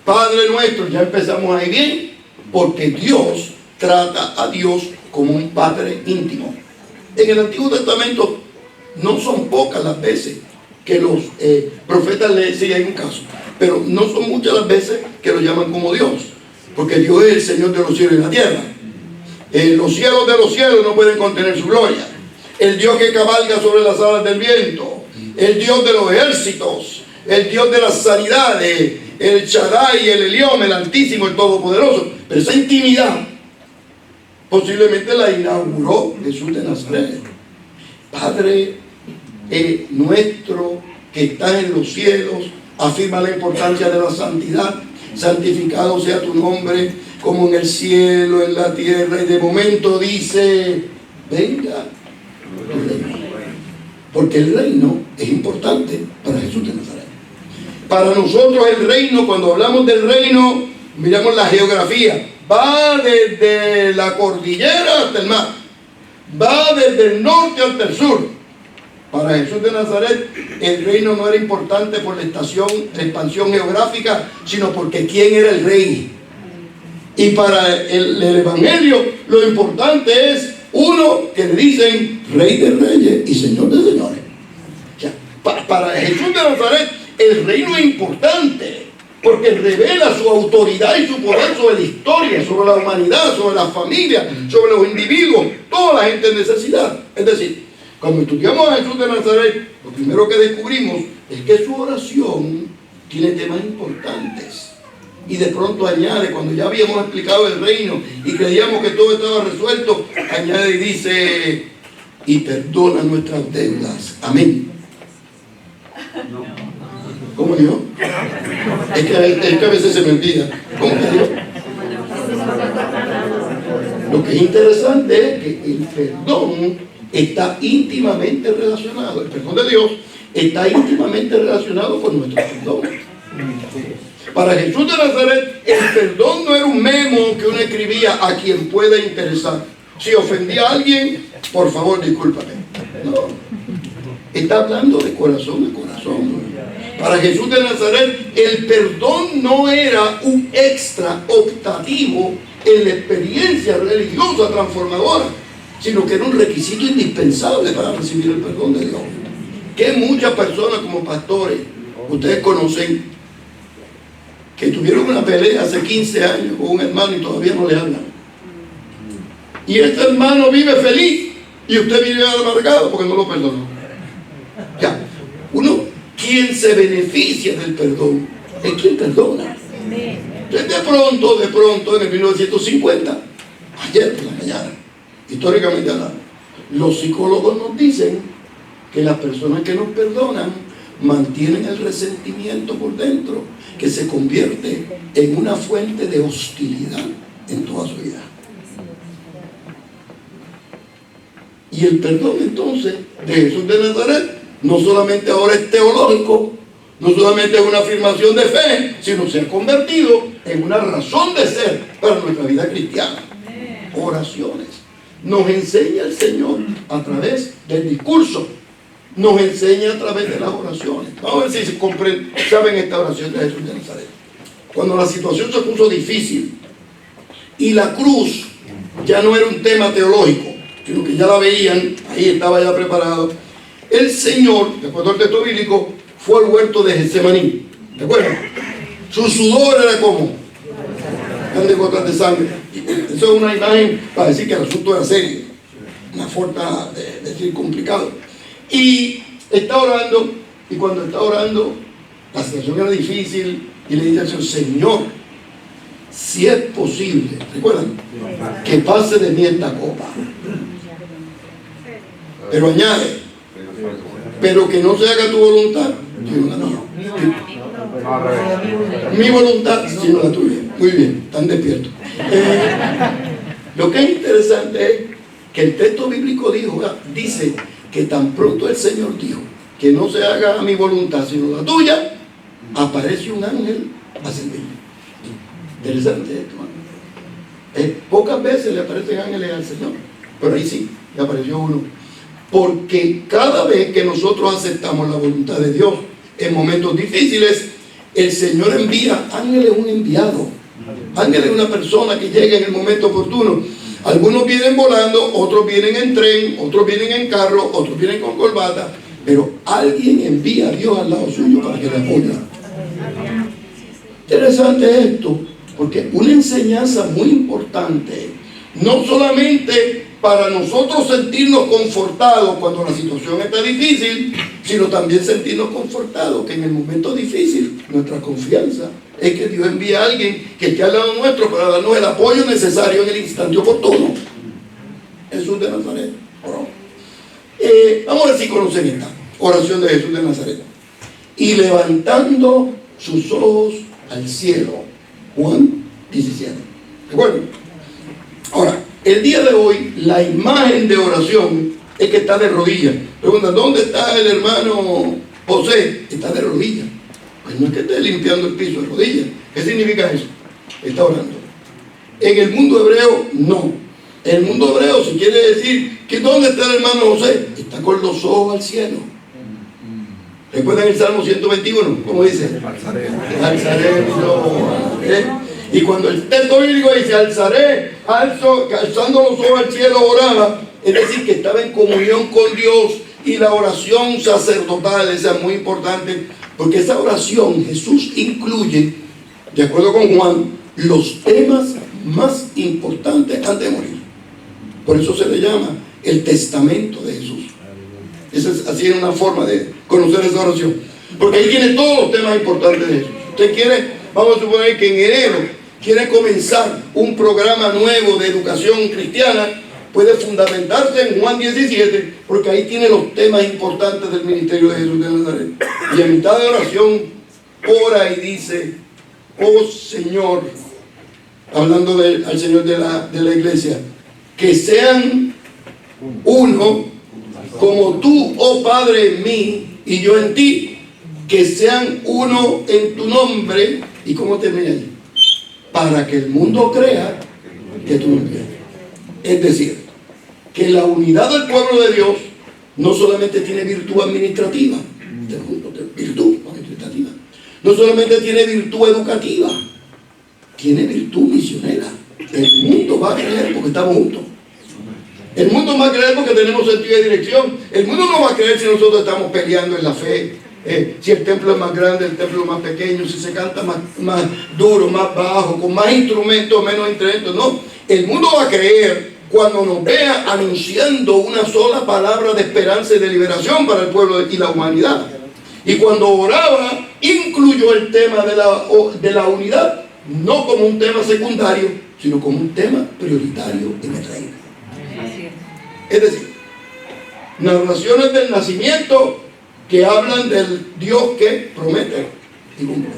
Padre nuestro, ya empezamos ahí bien, porque Dios trata a Dios como un padre íntimo. En el Antiguo Testamento no son pocas las veces que los profetas le decían un caso, pero no son muchas las veces que lo llaman como Dios, porque Dios es el Señor de los cielos y la tierra. Los cielos de los cielos no pueden contener su gloria. El Dios que cabalga sobre las alas del viento, el Dios de los ejércitos, el Dios de las sanidades, el Shaddai, el Elión, el Altísimo, el Todopoderoso. Pero esa intimidad posiblemente la inauguró Jesús de Nazaret. Padre nuestro que estás en los cielos, afirma la importancia de la santidad. Santificado sea tu nombre, como en el cielo, en la tierra. Y de momento dice, venga tu reino. Porque el reino es importante para Jesús de Nazaret. Para nosotros el reino, cuando hablamos del reino, miramos la geografía. Va desde la cordillera hasta el mar. Va desde el norte hasta el sur. Para Jesús de Nazaret, el reino no era importante por la expansión geográfica, sino porque quién era el rey. Y para el evangelio, lo importante es uno que le dicen Rey de Reyes y Señor de Señores. O sea, para Jesús de Nazaret, el reino es importante, porque revela su autoridad y su poder sobre la historia, sobre la humanidad, sobre la familia, sobre los individuos, toda la gente en necesidad. Es decir, cuando estudiamos a Jesús de Nazaret, lo primero que descubrimos es que su oración tiene temas importantes. Y de pronto añade, cuando ya habíamos explicado el reino y creíamos que todo estaba resuelto, añade y dice, y perdona nuestras deudas. Amén. ¿Cómo dijo? Es que a veces se me olvida. ¿Cómo que dijo? Lo que es interesante es que el perdón está íntimamente relacionado, el perdón de Dios está íntimamente relacionado con nuestro perdón. Para Jesús de Nazaret, el perdón no era un memo que uno escribía a quien pueda interesar. Si ofendí a alguien, por favor, discúlpame. No, está hablando de corazón a corazón. Para Jesús de Nazaret, el perdón no era un extra optativo en la experiencia religiosa transformadora, sino que era un requisito indispensable para recibir el perdón de Dios. Que muchas personas como pastores, ustedes conocen, que tuvieron una pelea hace 15 años con un hermano y todavía no le hablan. Y este hermano vive feliz y usted vive amargado porque no lo perdonó. Ya, quien se beneficia del perdón es quien perdona. Entonces de pronto, en el 1950, ayer por la mañana, históricamente hablando, los psicólogos nos dicen que las personas que nos perdonan mantienen el resentimiento por dentro, que se convierte en una fuente de hostilidad en toda su vida. Y el perdón entonces de Jesús de Nazaret no solamente ahora es teológico, no solamente es una afirmación de fe, sino se ha convertido en una razón de ser para nuestra vida cristiana. Oraciones. Nos enseña el Señor a través del discurso, nos enseña a través de las oraciones. Vamos a ver si saben esta oración de Jesús de Nazaret. Cuando la situación se puso difícil Y la cruz ya no era un tema teológico, sino que ya la veían, ahí estaba ya preparado. El Señor, de acuerdo al texto bíblico, fue al huerto de Getsemaní. ¿De acuerdo? Su sudor era como grandes gotas de sangre. Eso es una imagen para decir que el asunto era serio, una forma de decir complicado. Y está orando, y cuando está orando, la situación era difícil, y le dice al Señor: Señor, si es posible, ¿recuerdan? Que pase de mí esta copa. Pero añade: pero que no se haga tu voluntad, sino la mía. Mi voluntad, sino la tuya. Muy bien, están despiertos. Lo que es interesante es que el texto bíblico dice que tan pronto el Señor dijo que no se haga mi voluntad sino la tuya, aparece un ángel a servirle. Interesante esto, hermano. Pocas veces le aparecen ángeles al Señor, pero ahí sí, le apareció uno. Porque cada vez que nosotros aceptamos la voluntad de Dios en momentos difíciles, el Señor envía. Ángel es un enviado. Ángel es una persona que llega en el momento oportuno. Algunos vienen volando, otros vienen en tren, otros vienen en carro, otros vienen con corbata, pero alguien envía a Dios al lado suyo para que le apoye. Interesante esto, porque una enseñanza muy importante, no solamente para nosotros sentirnos confortados cuando la situación está difícil, sino también sentirnos confortados que en el momento difícil nuestra confianza es que Dios envía a alguien que esté al lado nuestro para darnos el apoyo necesario en el instante oportuno. Jesús de Nazaret. Vamos a ver si conocen esta oración de Jesús de Nazaret. Y levantando sus ojos al cielo. Juan 17. ¿Recuerdan? Ahora, el día de hoy, la imagen de oración es que está de rodillas. Preguntan: ¿dónde está el hermano José? Está de rodillas. Pues no es que esté limpiando el piso de rodillas. ¿Qué significa eso? Está orando. En el mundo hebreo, no. En el mundo hebreo se quiere decir que ¿dónde está el hermano José? Está con los ojos al cielo. ¿Recuerdan el Salmo 121? ¿Cómo dice? Alzaré mis ojos. Y cuando el texto bíblico dice alzando los ojos al cielo oraba, es decir, que estaba en comunión con Dios. Y la oración sacerdotal, esa es muy importante, porque esa oración Jesús incluye, de acuerdo con Juan, los temas más importantes antes de morir. Por eso se le llama el testamento de Jesús. Esa es así una forma de conocer esa oración, porque ahí tiene todos los temas importantes de Jesús. Usted quiere, vamos a suponer que en enero quiere comenzar un programa nuevo de educación cristiana, puede fundamentarse en Juan 17, porque ahí tiene los temas importantes del ministerio de Jesús de Nazaret. Y en mitad de oración ora y dice: oh Señor, hablando al Señor de la iglesia, que sean uno como tú, oh Padre, en mí y yo en ti, que sean uno en tu nombre. ¿Y cómo termina allí? Para que el mundo crea que tú me envías. Es decir, que la unidad del pueblo de Dios no solamente tiene virtud administrativa, no solamente tiene virtud educativa, tiene virtud misionera. El mundo va a creer porque estamos juntos. El mundo va a creer porque tenemos sentido de dirección. El mundo no va a creer si nosotros estamos peleando en la fe. Si el templo es más grande, el templo es más pequeño, si se canta más duro, más bajo, con más instrumentos, menos instrumentos. No, el mundo va a creer cuando nos vea anunciando una sola palabra de esperanza y de liberación para el pueblo y la humanidad. Y cuando oraba, incluyó el tema de la unidad, no como un tema secundario, sino como un tema prioritario en el reino. Es decir, narraciones del nacimiento que hablan del Dios que promete y cumple.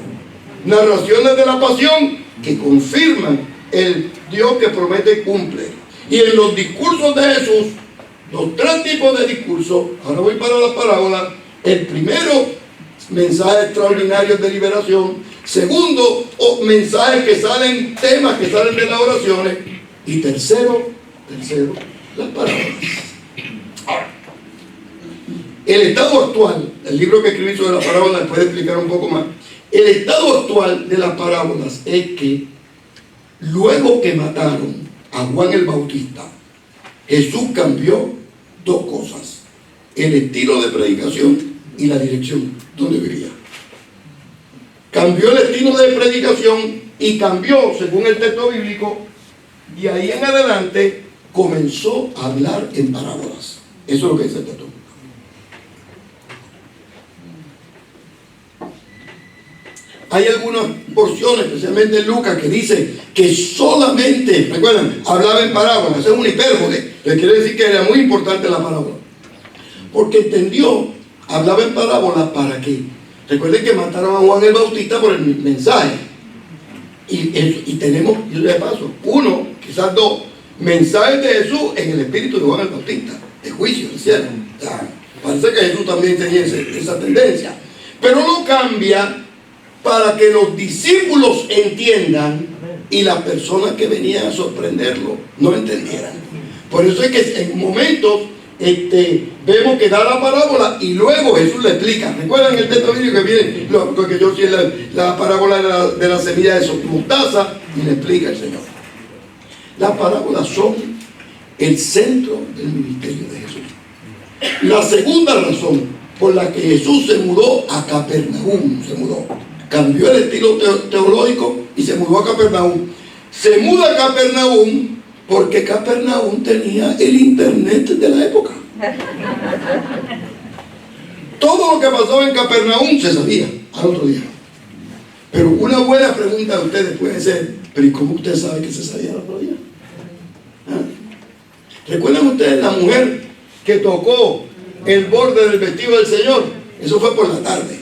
Narraciones de la pasión que confirman el Dios que promete y cumple. Y en los discursos de Jesús, los tres tipos de discursos, ahora voy para las parábolas. El primero, mensajes extraordinarios de liberación. Segundo, mensajes que salen, temas que salen de las oraciones. Y tercero, las parábolas. Ahora, el estado actual, el libro que escribí sobre las parábolas puede explicar un poco más. El estado actual de las parábolas es que Luego que mataron a Juan el Bautista, Jesús cambió dos cosas: el estilo de predicación y la dirección donde vivía. Cambió el estilo de predicación y cambió, según el texto bíblico, y ahí en adelante comenzó a hablar en parábolas. Eso es lo que dice el texto. Hay algunas porciones, especialmente en Lucas, que dice que solamente, recuerden, hablaba en parábolas. Es una hipérbole, le quiere decir que era muy importante la parábola, porque entendió, hablaba en parábolas para qué. Recuerden que mataron a Juan el Bautista por el mensaje, y tenemos, yo le paso, uno, quizás dos mensajes de Jesús en el espíritu de Juan el Bautista, de juicio, del cielo. Parece que Jesús también tenía esa tendencia, pero lo cambia para que los discípulos entiendan y las personas que venían a sorprenderlo no entendieran. Por eso es que en momentos vemos que da la parábola y luego Jesús le explica. ¿Recuerdan el texto bíblico que viene? Lo que yo sí, la parábola de la semilla de mostaza, y le explica el Señor. Las parábolas son el centro del ministerio de Jesús. La segunda razón por la que Jesús se mudó a Capernaum, cambió el estilo teológico y se mudó a Capernaum. Se muda a Capernaum porque Capernaum tenía el internet de la época. Todo lo que pasaba en Capernaum se sabía al otro día. Pero una buena pregunta de ustedes puede ser: ¿pero y cómo usted sabe que se sabía al otro día? ¿Recuerdan ustedes la mujer que tocó el borde del vestido del Señor? Eso fue por la tarde.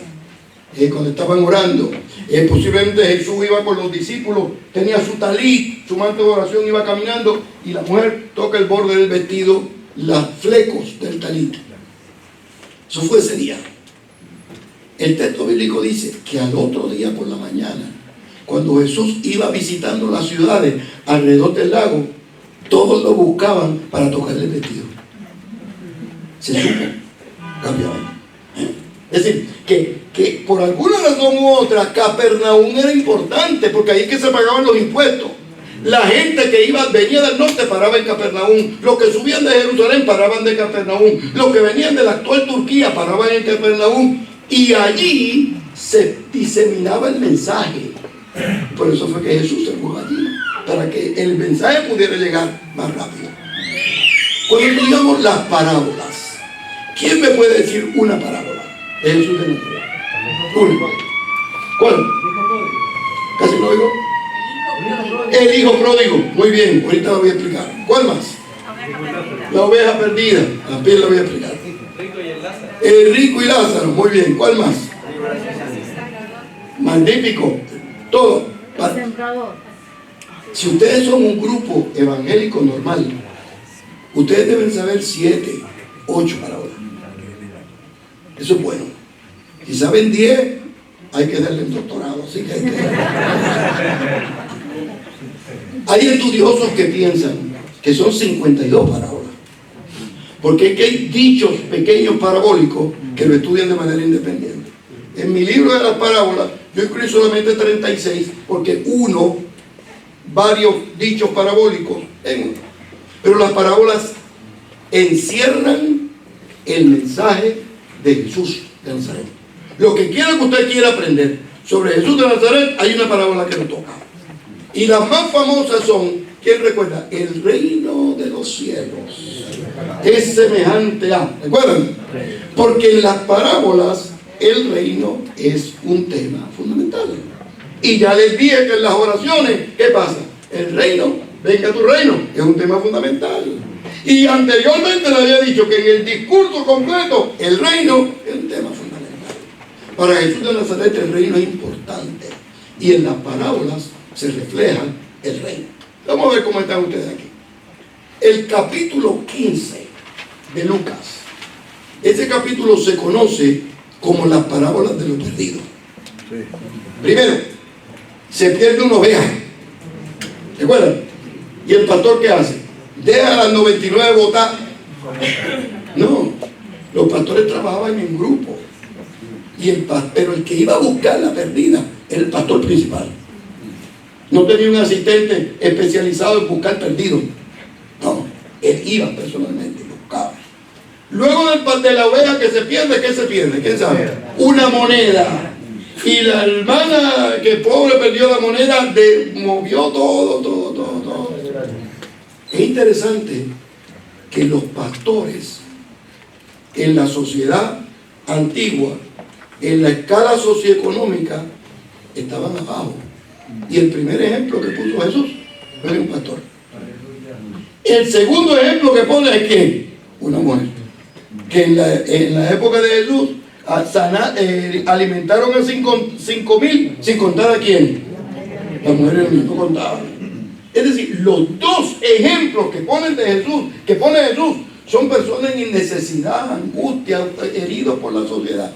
Cuando estaban orando, posiblemente Jesús iba con los discípulos, tenía su talit, su manto de oración, iba caminando, y la mujer toca el borde del vestido, los flecos del talit. Eso fue ese día. El texto bíblico dice que al otro día por la mañana, cuando Jesús iba visitando las ciudades alrededor del lago, todos lo buscaban para tocarle el vestido. Se supo, cambiaban. Es decir, que por alguna razón u otra, Capernaum era importante, porque ahí es que se pagaban los impuestos. La gente que venía del norte paraba en Capernaum. Los que subían de Jerusalén paraban de Capernaum. Los que venían de la actual Turquía paraban en Capernaum. Y allí se diseminaba el mensaje. Por eso fue que Jesús se puso allí, para que el mensaje pudiera llegar más rápido. Cuando digamos las parábolas, ¿quién me puede decir una parábola de Jesús de Nazaret? Una. ¿Cuál? ¿Casi no oigo? El hijo pródigo. Muy bien, ahorita lo voy a explicar. ¿Cuál más? La oveja perdida. También lo voy a explicar. El rico y Lázaro. Muy bien. ¿Cuál más? Magnífico. Todo. Si ustedes son un grupo evangélico normal, ustedes deben saber 7, 8 parábolas. Eso es bueno. Si saben 10, hay que darle un doctorado. Así que hay estudiosos que piensan que son 52 parábolas, porque es que hay dichos pequeños parabólicos que lo estudian de manera independiente. En mi libro de las parábolas yo incluí solamente 36, porque varios dichos parabólicos en uno. Pero las parábolas encierran el mensaje de Jesús de Nazaret. Lo que quiera que usted quiera aprender sobre Jesús de Nazaret, hay una parábola que lo toca. Y las más famosas son, ¿quién recuerda? El reino de los cielos es semejante a, ¿recuerdan? Porque en las parábolas el reino es un tema fundamental. Y ya les dije que en las oraciones, ¿qué pasa? El reino, venga tu reino, es un tema fundamental. Y anteriormente le había dicho que en el discurso completo, el reino es un tema fundamental. Para Jesús de Nazaret el reino es importante. Y en las parábolas se refleja el reino. Vamos a ver cómo están ustedes aquí. El capítulo 15 de Lucas. Ese capítulo se conoce como las parábolas de los perdidos. Primero, se pierde una oveja. ¿Recuerdan? ¿Y el pastor qué hace? Deja a las 99 botar. No, los pastores trabajaban en grupo. Pero el que iba a buscar la perdida era el pastor principal. No tenía un asistente especializado en buscar perdidos. No, él iba personalmente y buscaba. Luego de la oveja que se pierde, ¿qué se pierde? ¿Quién sabe? Una moneda. Y la hermana que pobre perdió la moneda, movió todo. Es interesante que los pastores en la sociedad antigua, en la escala socioeconómica, estaban abajo. Y el primer ejemplo que puso Jesús fue un pastor. El segundo ejemplo que pone es que una mujer, que en la época de Jesús alimentaron a 5,000 sin contar a quién. Las mujeres no contaban. Es decir, los dos ejemplos que pone Jesús son personas en necesidad, angustia, heridos por la sociedad.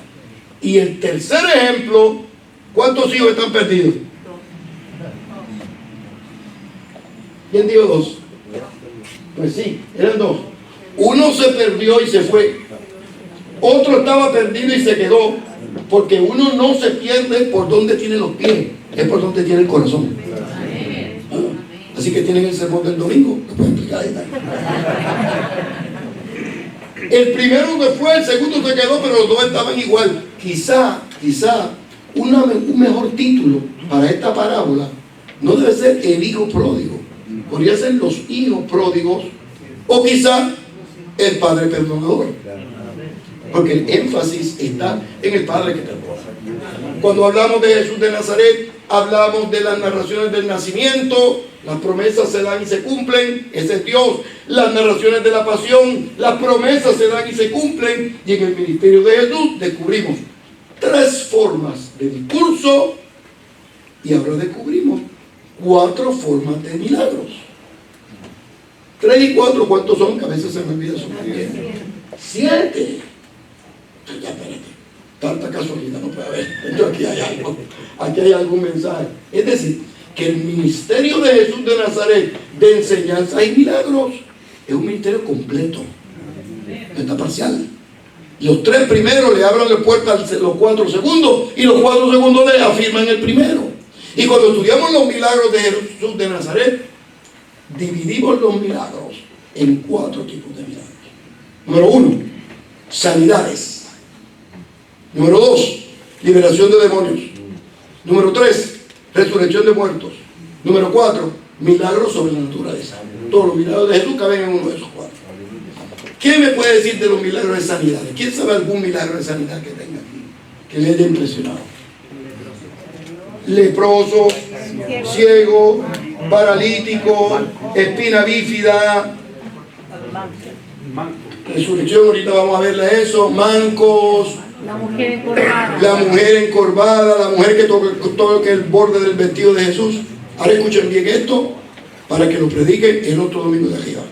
Y el tercer ejemplo, ¿cuántos hijos están perdidos? ¿Quién dijo 2? Pues sí, eran 2. Uno se perdió y se fue. Otro estaba perdido y se quedó. Porque uno no se pierde por donde tiene los pies, es por donde tiene el corazón. Así que tienen el sermón del domingo, lo pueden explicar ahí. El primero se fue, el segundo se quedó, pero los dos estaban igual. Quizá un mejor título para esta parábola no debe ser el hijo pródigo. Podría ser los hijos pródigos, o quizá el padre perdonador. Porque el énfasis está en el padre que perdona. Cuando hablamos de Jesús de Nazaret, hablamos de las narraciones del nacimiento, las promesas se dan y se cumplen, ese es Dios. Las narraciones de la pasión, las promesas se dan y se cumplen. Y en el ministerio de Jesús descubrimos 3 formas de discurso y ahora descubrimos 4 formas de milagros. 3 y 4, ¿cuántos son? Que a veces se me olvida su 7. Ya, espérate, tanta casualidad no puede haber. Aquí hay algún mensaje. Es decir, que el ministerio de Jesús de Nazaret de enseñanza y milagros es un ministerio completo, no está parcial. Los 3 primeros le abren la puerta a los 4 segundos y los 4 segundos le afirman el primero. Y cuando estudiamos los milagros de Jesús de Nazaret, dividimos los milagros en 4 tipos de milagros. Número 1, sanidades. Número 2, liberación de demonios. Número 3, resurrección de muertos. Número 4, milagros sobre la naturaleza. Todos los milagros de Jesús caben en uno de esos 4. ¿Qué me puede decir de los milagros de sanidad? ¿Quién sabe algún milagro de sanidad que tenga aquí, que le haya impresionado? Leproso, ciego, paralítico, espina bífida, resurrección, ahorita vamos a verle eso, mancos, la mujer encorvada, la mujer que toca el borde del vestido de Jesús. Ahora escuchen bien esto para que lo prediquen el otro domingo de arriba.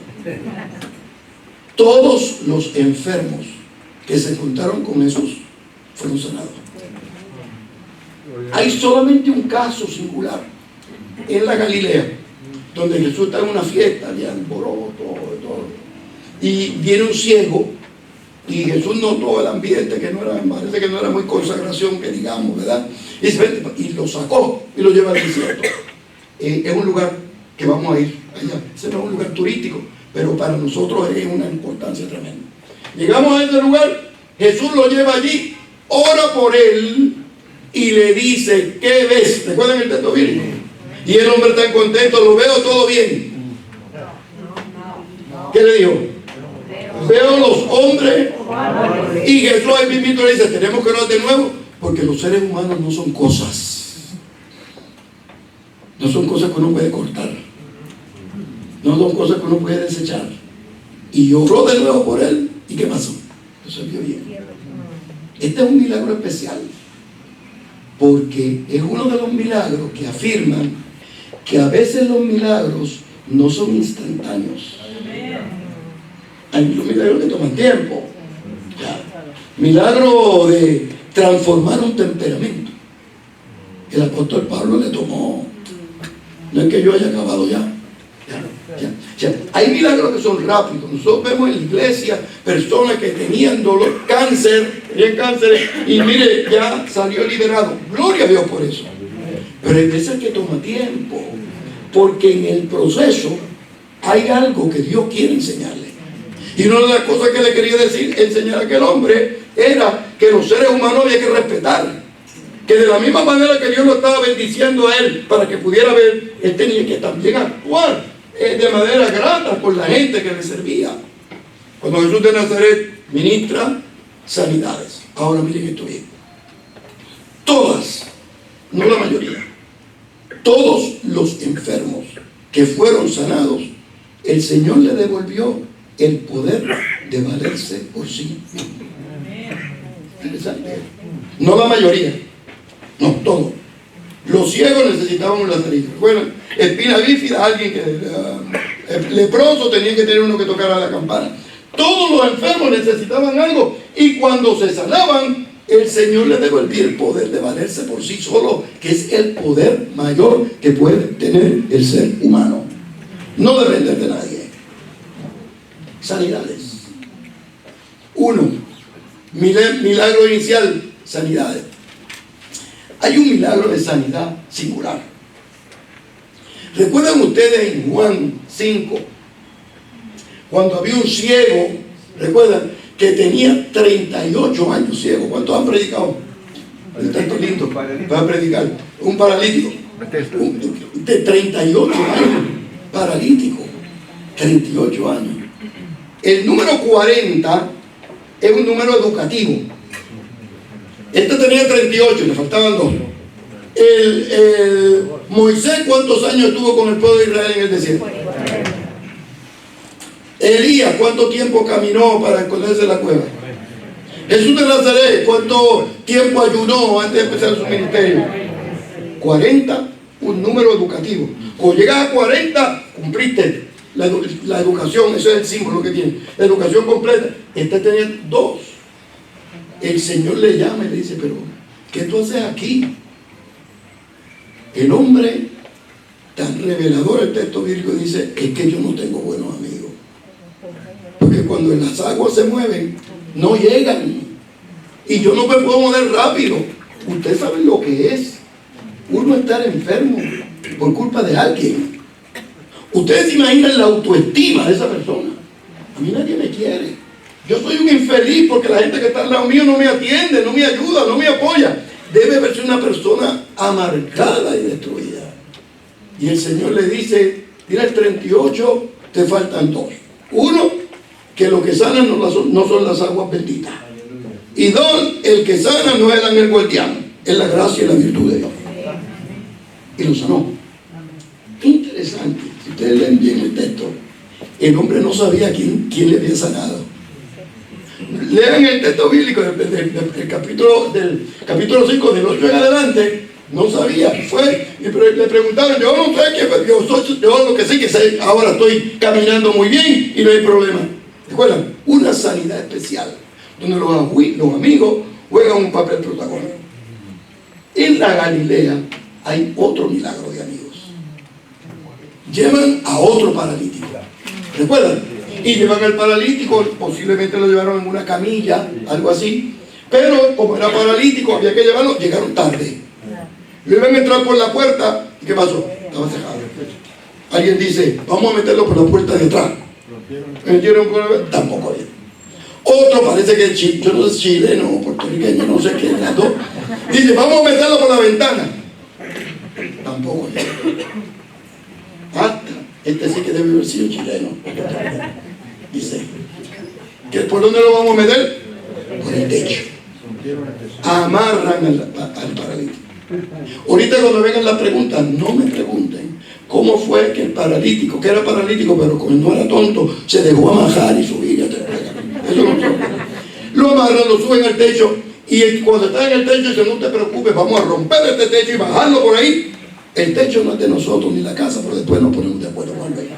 Todos los enfermos que se juntaron con Jesús fueron sanados. Hay solamente un caso singular en la Galilea, donde Jesús está en una fiesta de alboroto, todo, y viene un ciego, y Jesús notó el ambiente que no era, parece que no era muy consagración, que digamos, ¿verdad? Y lo sacó y lo lleva al desierto. Es un lugar que vamos a ir allá. Ese no es un lugar turístico, pero para nosotros es una importancia tremenda. Llegamos a ese lugar, Jesús lo lleva allí, ora por él y le dice, ¿qué ves? ¿Recuerdan el texto bíblico? Y el hombre está contento, lo veo todo bien. ¿Qué le dijo? Veo los hombres. Y Jesús ahí mismo le dice, tenemos que orar de nuevo, porque los seres humanos no son cosas. No son cosas que uno puede cortar. No son cosas que uno puede desechar. Y oró de nuevo por él. ¿Y qué pasó? Se vio bien. Este es un milagro especial, porque es uno de los milagros que afirman que a veces los milagros no son instantáneos. Hay muchos milagros que toman tiempo. Milagro de transformar un temperamento. El apóstol Pablo le tomó. No es que yo haya acabado ya. Hay milagros que son rápidos. Nosotros vemos en la iglesia personas que tenían dolor, tenían cáncer, y mire, ya salió liberado. Gloria a Dios por eso. Pero hay veces que toma tiempo, porque en el proceso hay algo que Dios quiere enseñarle. Y una de las cosas que le quería enseñar a aquel hombre era que los seres humanos había que respetar. Que de la misma manera que Dios lo estaba bendiciendo a él para que pudiera ver, él tenía que también actuar de manera grata por la gente que le servía. Cuando Jesús de Nazaret ministra sanidades. Ahora miren esto bien. Todas, no la mayoría, todos los enfermos que fueron sanados, el Señor le devolvió el poder de valerse por sí mismo. Interesante. No la mayoría, no, todos. Los ciegos necesitaban un lazarillo. Bueno, espina bífida, alguien que leproso tenía que tener uno que tocara la campana. Todos los enfermos necesitaban algo, y cuando se sanaban, el Señor les devolvía el poder de valerse por sí solo, que es el poder mayor que puede tener el ser humano. No depender de nadie. Sanidades. 1. Milagro inicial, sanidades. Hay un milagro de sanidad singular. ¿Recuerdan ustedes en Juan 5? Cuando había un ciego, ¿recuerdan? Que tenía 38 años ciego. ¿Cuántos han predicado? El texto lindo para predicar. Un paralítico. De 38 años. Paralítico. 38 años. El número 40 es un número educativo. Este tenía 38, le faltaban 2. Moisés, ¿cuántos años estuvo con el pueblo de Israel en el desierto? Elías, ¿cuánto tiempo caminó para esconderse en la cueva? Jesús de Nazaret, ¿cuánto tiempo ayunó antes de empezar su ministerio? 40, un número educativo. Cuando llegas a 40, cumpliste la educación, ese es el símbolo que tiene. La educación completa. Este tenía 2. El Señor le llama y le dice, pero ¿qué tú haces aquí? El hombre tan revelador, el texto bíblico dice, es que yo no tengo buenos amigos. Porque cuando las aguas se mueven, no llegan. Y yo no me puedo mover rápido. Ustedes saben lo que es uno estar enfermo por culpa de alguien. Ustedes se imaginan la autoestima de esa persona. A mí nadie me quiere. Yo soy un infeliz porque la gente que está al lado mío no me atiende, no me ayuda, no me apoya. Debe verse una persona amargada y destruida. Y el Señor le dice, mira, el 38, te faltan 2. 1, que lo que sanan no son las aguas benditas. Y 2, el que sana no es el ángel guardián, es la gracia y la virtud de Dios. Y lo sanó. Qué interesante. Si ustedes leen bien el texto, el hombre no sabía quién le había sanado. Lean el texto bíblico del capítulo 5, del 8 en adelante. No sabía, fue, y le preguntaron, yo no sé qué, yo lo que sí que sé, ahora estoy caminando muy bien y no hay problema. ¿Recuerdan? Una sanidad especial, donde los amigos juegan un papel protagónico. En la Galilea hay otro milagro de amigos. Llevan a otro paralítico. ¿Recuerdan? Y llevan al paralítico, posiblemente lo llevaron en una camilla, algo así. Pero como era paralítico, había que llevarlo, llegaron tarde. Lo iban a entrar por la puerta, ¿y qué pasó? Estaba cerrado. Alguien dice, vamos a meterlo por la puerta de atrás. ¿Metieron por la? Tampoco había. Otro parece que es yo no sé, chileno o puertorriqueño, no sé qué, las dos. Dice, vamos a meterlo por la ventana. Tampoco había. Hasta, este sí que debe haber sido chileno. Dice, ¿por dónde lo vamos a meter? Por el techo. Amarran al paralítico. Ahorita cuando vengan las preguntas, no me pregunten cómo fue que el paralítico, que era paralítico pero como no era tonto, se dejó amarrar y subir. Eso no sé. Lo amarran, lo suben al techo, y cuando está en el techo dice, no te preocupes, vamos a romper este techo y bajarlo por ahí. El techo no es de nosotros ni la casa, pero después nos ponemos de acuerdo con él.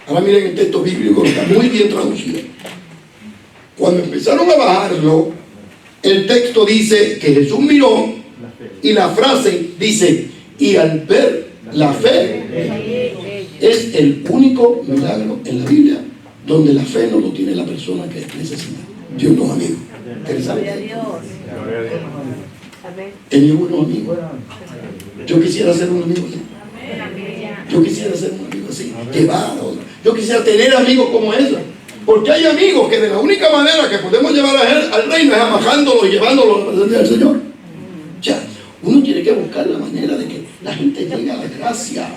Ahora miren el texto bíblico, está muy bien traducido. Cuando empezaron a bajarlo, el texto dice que Jesús miró, y la frase dice, y al ver la fe, es el único milagro en la Biblia donde la fe no lo tiene la persona que necesita. Dios nos amigo. Interesante. tenía buenos amigos. Yo quisiera ser un amigo así. Yo quisiera ser un amigo así, llevado. Yo quisiera tener amigos como esos. Porque hay amigos que de la única manera que podemos llevar al reino es amajándolos y llevándolos a la presencia del Señor. Ya, uno tiene que buscar la manera de que la gente llegue a la gracia.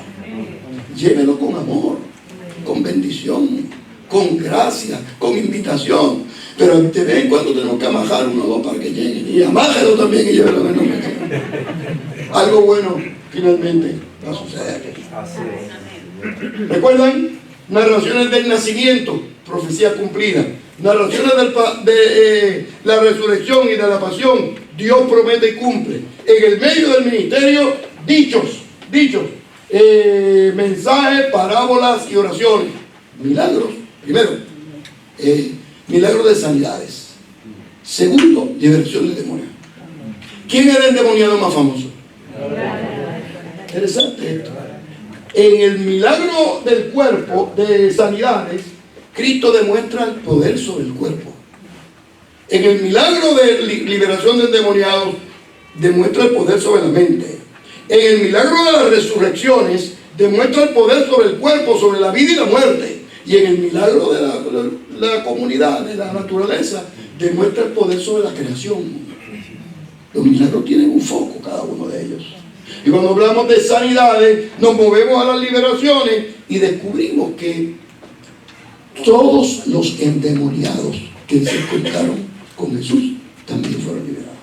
Llévelo con amor, con bendición, con gracia, con invitación. Pero de vez en cuando tenemos que amajar uno o dos para que lleguen. Y amájelo también y llévelo en el nombre de Dios. Algo bueno finalmente va a suceder. ¿Recuerdan? Narraciones del nacimiento, profecía cumplida. Narraciones de la resurrección y de la pasión, Dios promete y cumple. En el medio del ministerio, dichos, mensajes, parábolas y oraciones. Milagros, primero, milagros de sanidades. Segundo, liberación de demonios. ¿Quién era el endemoniado más famoso? Interesante esto. En el milagro del cuerpo de sanidades, Cristo demuestra el poder sobre el cuerpo. En el milagro de liberación de endemoniados, demuestra el poder sobre la mente. En el milagro de las resurrecciones, demuestra el poder sobre el cuerpo, sobre la vida y la muerte. Y en el milagro de la comunidad, de la naturaleza, demuestra el poder sobre la creación. Los milagros tienen un foco, cada uno de ellos. Y cuando hablamos de sanidades, nos movemos a las liberaciones y descubrimos que todos los endemoniados que se encontraron con Jesús también fueron liberados.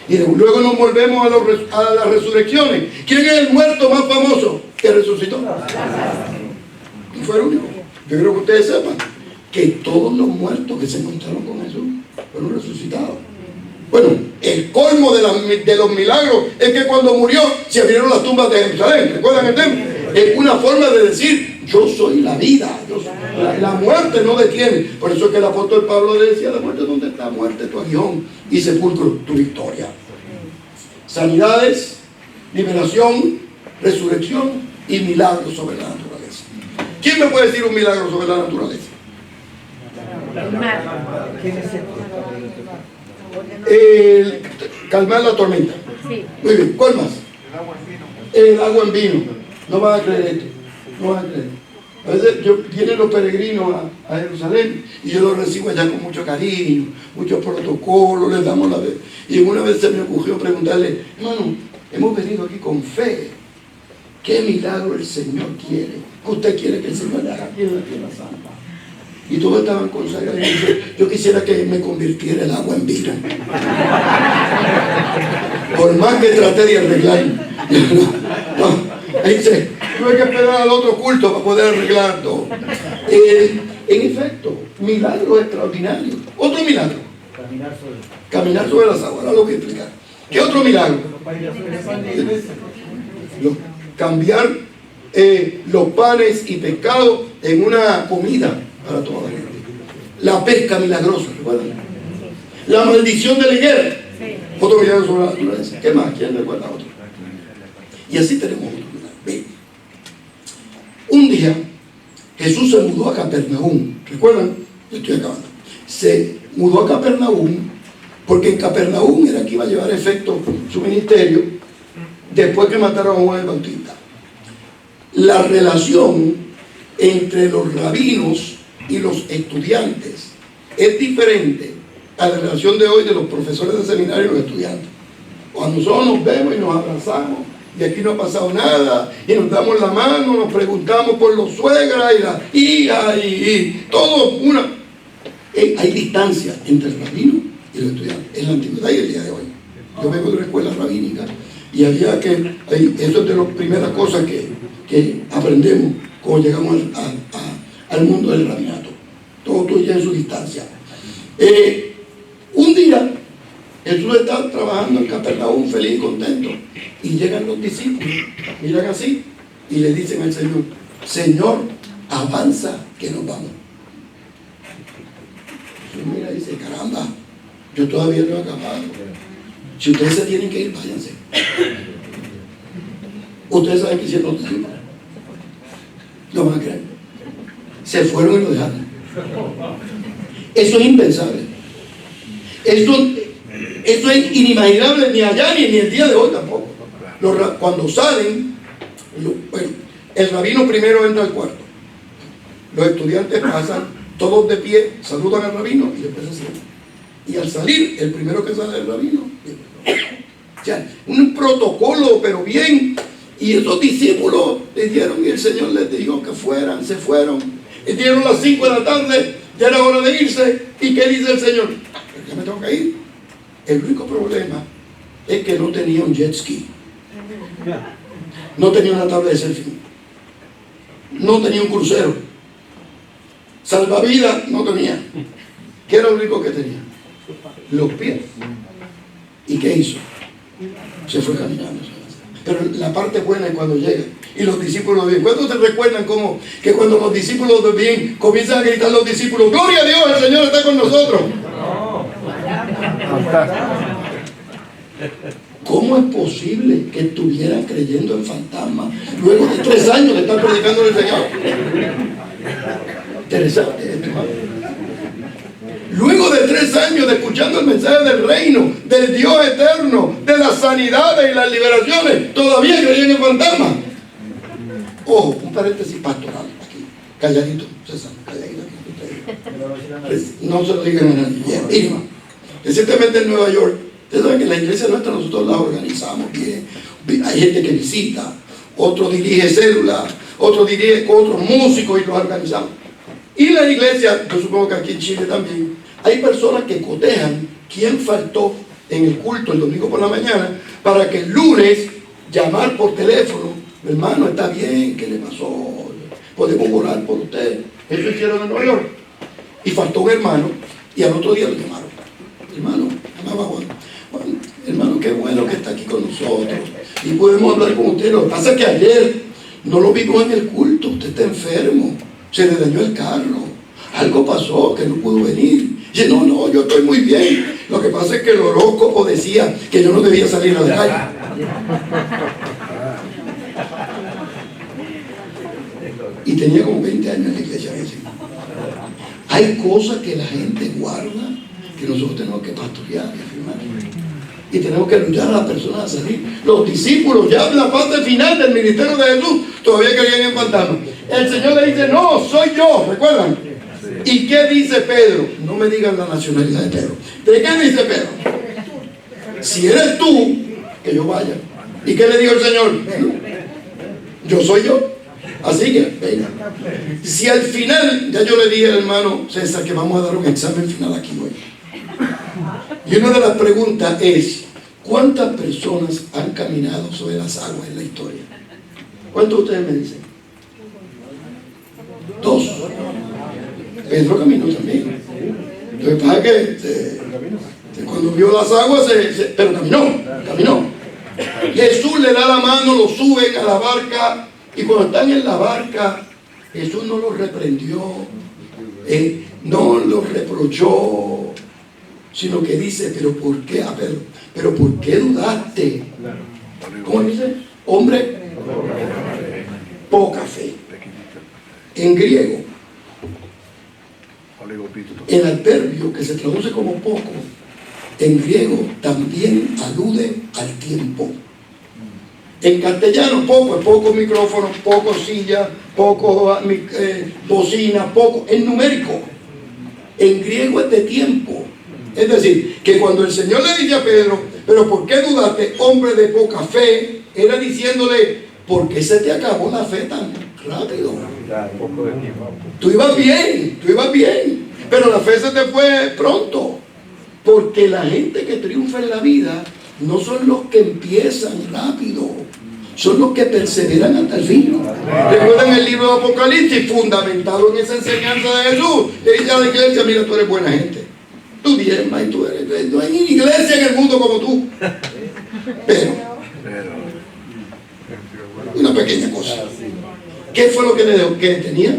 Y luego nos volvemos a las resurrecciones. ¿Quién es el muerto más famoso que resucitó? Y fue el único. Yo creo que ustedes sepan que todos los muertos que se encontraron con Jesús fueron resucitados. Bueno, el colmo de los milagros es que cuando murió se abrieron las tumbas de Jerusalén. ¿Recuerdan el templo? Es una forma de decir: yo soy la vida. La muerte no detiene. Por eso es que el apóstol Pablo le decía: la muerte, ¿dónde está? Muerte, tu aguijón, y sepulcro, tu victoria. Sanidades, liberación, resurrección y milagros sobre la naturaleza. ¿Quién me puede decir un milagro sobre la naturaleza? Calmar la tormenta. Muy bien, ¿cuál más? El agua en vino. No van a creer esto. No van a creer. A veces vienen los peregrinos a Jerusalén y yo los recibo allá con mucho cariño, muchos protocolos, les damos la vez. Y una vez se me ocurrió preguntarle: hermano, hemos venido aquí con fe. ¿Qué milagro el Señor quiere? ¿Qué usted quiere que el Señor le haga aquí en la Tierra Santa? Y todos estaban consagrados. Yo quisiera que me convirtiera el agua en vino. Por más que traté de arreglar. Ahí dice: tuve que esperar al otro culto para poder arreglar todo. En efecto, milagros extraordinarios. Otro milagro: caminar sobre las aguas. Ahora lo voy a explicar. ¿Qué otro milagro? Cambiar los panes y pescados en una comida para toda la gente. La pesca milagrosa, ¿recuerdan? La maldición de la higuera. Otro milagro sobre la naturaleza. ¿Qué más? ¿Quién recuerda otro? Y así tenemos otro milagro. Bien. Un día Jesús se mudó a Capernaum. ¿Recuerdan? Yo estoy acabando. Se mudó a Capernaum porque en Capernaum era que iba a llevar efecto su ministerio después que mataron a Juan el Bautista. La relación entre los rabinos y los estudiantes es diferente a la relación de hoy de los profesores de seminario y los estudiantes. Cuando nosotros nos vemos y nos abrazamos y aquí no ha pasado nada y nos damos la mano, nos preguntamos por los suegras y las hijas y todo una. Hay distancia entre el rabino y los estudiantes en la antigüedad y el día de hoy. Yo vengo de una escuela rabínica y había que, eso es de las primeras cosas que aprendemos cuando llegamos al mundo del rabinato. Todo ya en su distancia. Un día Jesús está trabajando en Capernaum feliz y contento y llegan los discípulos, miran así y le dicen al Señor: Señor, avanza que nos vamos. Jesús mira y dice: caramba, yo todavía no he acabado. Si ustedes se tienen que ir, váyanse. Ustedes saben que hicieron los discípulos. No van a creer. Se fueron y lo dejaron. Eso es impensable. Esto Eso es inimaginable ni allá ni el día de hoy tampoco. Cuando salen, bueno, el rabino primero entra al cuarto. Los estudiantes pasan todos de pie, saludan al rabino y después se sientan. Y al salir, el primero que sale es el rabino. O sea, un protocolo, pero bien. Y esos discípulos le dieron y el Señor les dijo que fueran, se fueron. Y dieron las 5 de la tarde, ya era hora de irse. ¿Y qué dice el Señor? Ya me tengo que ir. El único problema es que no tenía un jet ski. No tenía una tabla de selfie. No tenía un crucero. Salvavidas no tenía. ¿Qué era lo único que tenía? Los pies. ¿Y qué hizo? Se fue caminando. Pero la parte buena es cuando llega y los discípulos bien. ¿Cuántos te recuerdan cómo que cuando los discípulos bien comienzan a gritar los discípulos, gloria a Dios, el Señor está con nosotros? ¿Cómo es posible que estuvieran creyendo en fantasmas luego de 3 años de estar predicando el Señor? Interesante esto, ¿no? Luego de 3 años de escuchando el mensaje del reino, del Dios eterno, de las sanidades y las liberaciones, todavía creían en fantasmas. Ojo, un paréntesis pastoral aquí, calladito, César, calladito aquí. No se lo digan a nadie. Bien, recientemente en Nueva York, ustedes saben que en la iglesia nuestra nosotros la organizamos bien. Hay gente que visita, otro dirige células, otro dirige con otros músicos y los organizamos. Y la iglesia, yo supongo que aquí en Chile también, hay personas que cotejan quién faltó en el culto el domingo por la mañana para que el lunes llamar por teléfono, hermano, está bien, ¿qué le pasó? Podemos orar por usted. Eso hicieron en Nueva York. Y faltó un hermano y al otro día lo llamaron. Hermano, llamaba Juan. Hermano, qué bueno que está aquí con nosotros y podemos hablar con usted. Lo que pasa es que ayer no lo vimos en el culto, usted está enfermo, se le dañó el carro, algo pasó que no pudo venir. Y dice, no, yo estoy muy bien. Lo que pasa es que el horóscopo decía que yo no debía salir a la calle. Y tenía como 20 años en la iglesia. Hay cosas que la gente guarda que nosotros tenemos que pastorear y afirmar. Y tenemos que ayudar a las personas a salir. Los discípulos, ya en la parte final del ministerio de Jesús, todavía creían en fantasmas. El Señor le dice, no, soy yo, ¿recuerdan? ¿Y qué dice Pedro? No me digan la nacionalidad de Pedro. ¿De qué dice Pedro? Si eres tú, que yo vaya. ¿Y qué le dijo el Señor? Yo soy yo. Así que, venga. Si al final, ya yo le dije al hermano César que vamos a dar un examen final aquí hoy. Y una de las preguntas es, ¿cuántas personas han caminado sobre las aguas en la historia? ¿Cuántos de ustedes me dicen? 2. Pedro caminó también. Lo que pasa es que cuando vio las aguas, pero caminó. Jesús le da la mano, lo suben a la barca, y cuando están en la barca, Jesús no los reprendió, no los reprochó, sino que dice, pero ¿por qué? Pero ¿por qué dudaste? ¿Cómo dice? Hombre, poca fe. En griego, el adverbio que se traduce como poco, en griego también alude al tiempo. En castellano poco es poco micrófono, poco silla, poco bocina, poco, es numérico. En griego es de tiempo. Es decir, que cuando el Señor le dice a Pedro, pero ¿por qué dudaste, hombre de poca fe? Era diciéndole, ¿por qué se te acabó la fe tan rápido? Tú ibas bien, pero la fe se te fue pronto. Porque la gente que triunfa en la vida no son los que empiezan rápido, son los que perseveran hasta el fin. Recuerdan el libro de Apocalipsis, fundamentado en esa enseñanza de Jesús. Le dice a la iglesia, mira, tú eres buena gente, tú diezmas y tú eres, no hay iglesia en el mundo como tú. Pero una pequeña cosa, ¿qué fue lo que le dejó? ¿Qué tenía?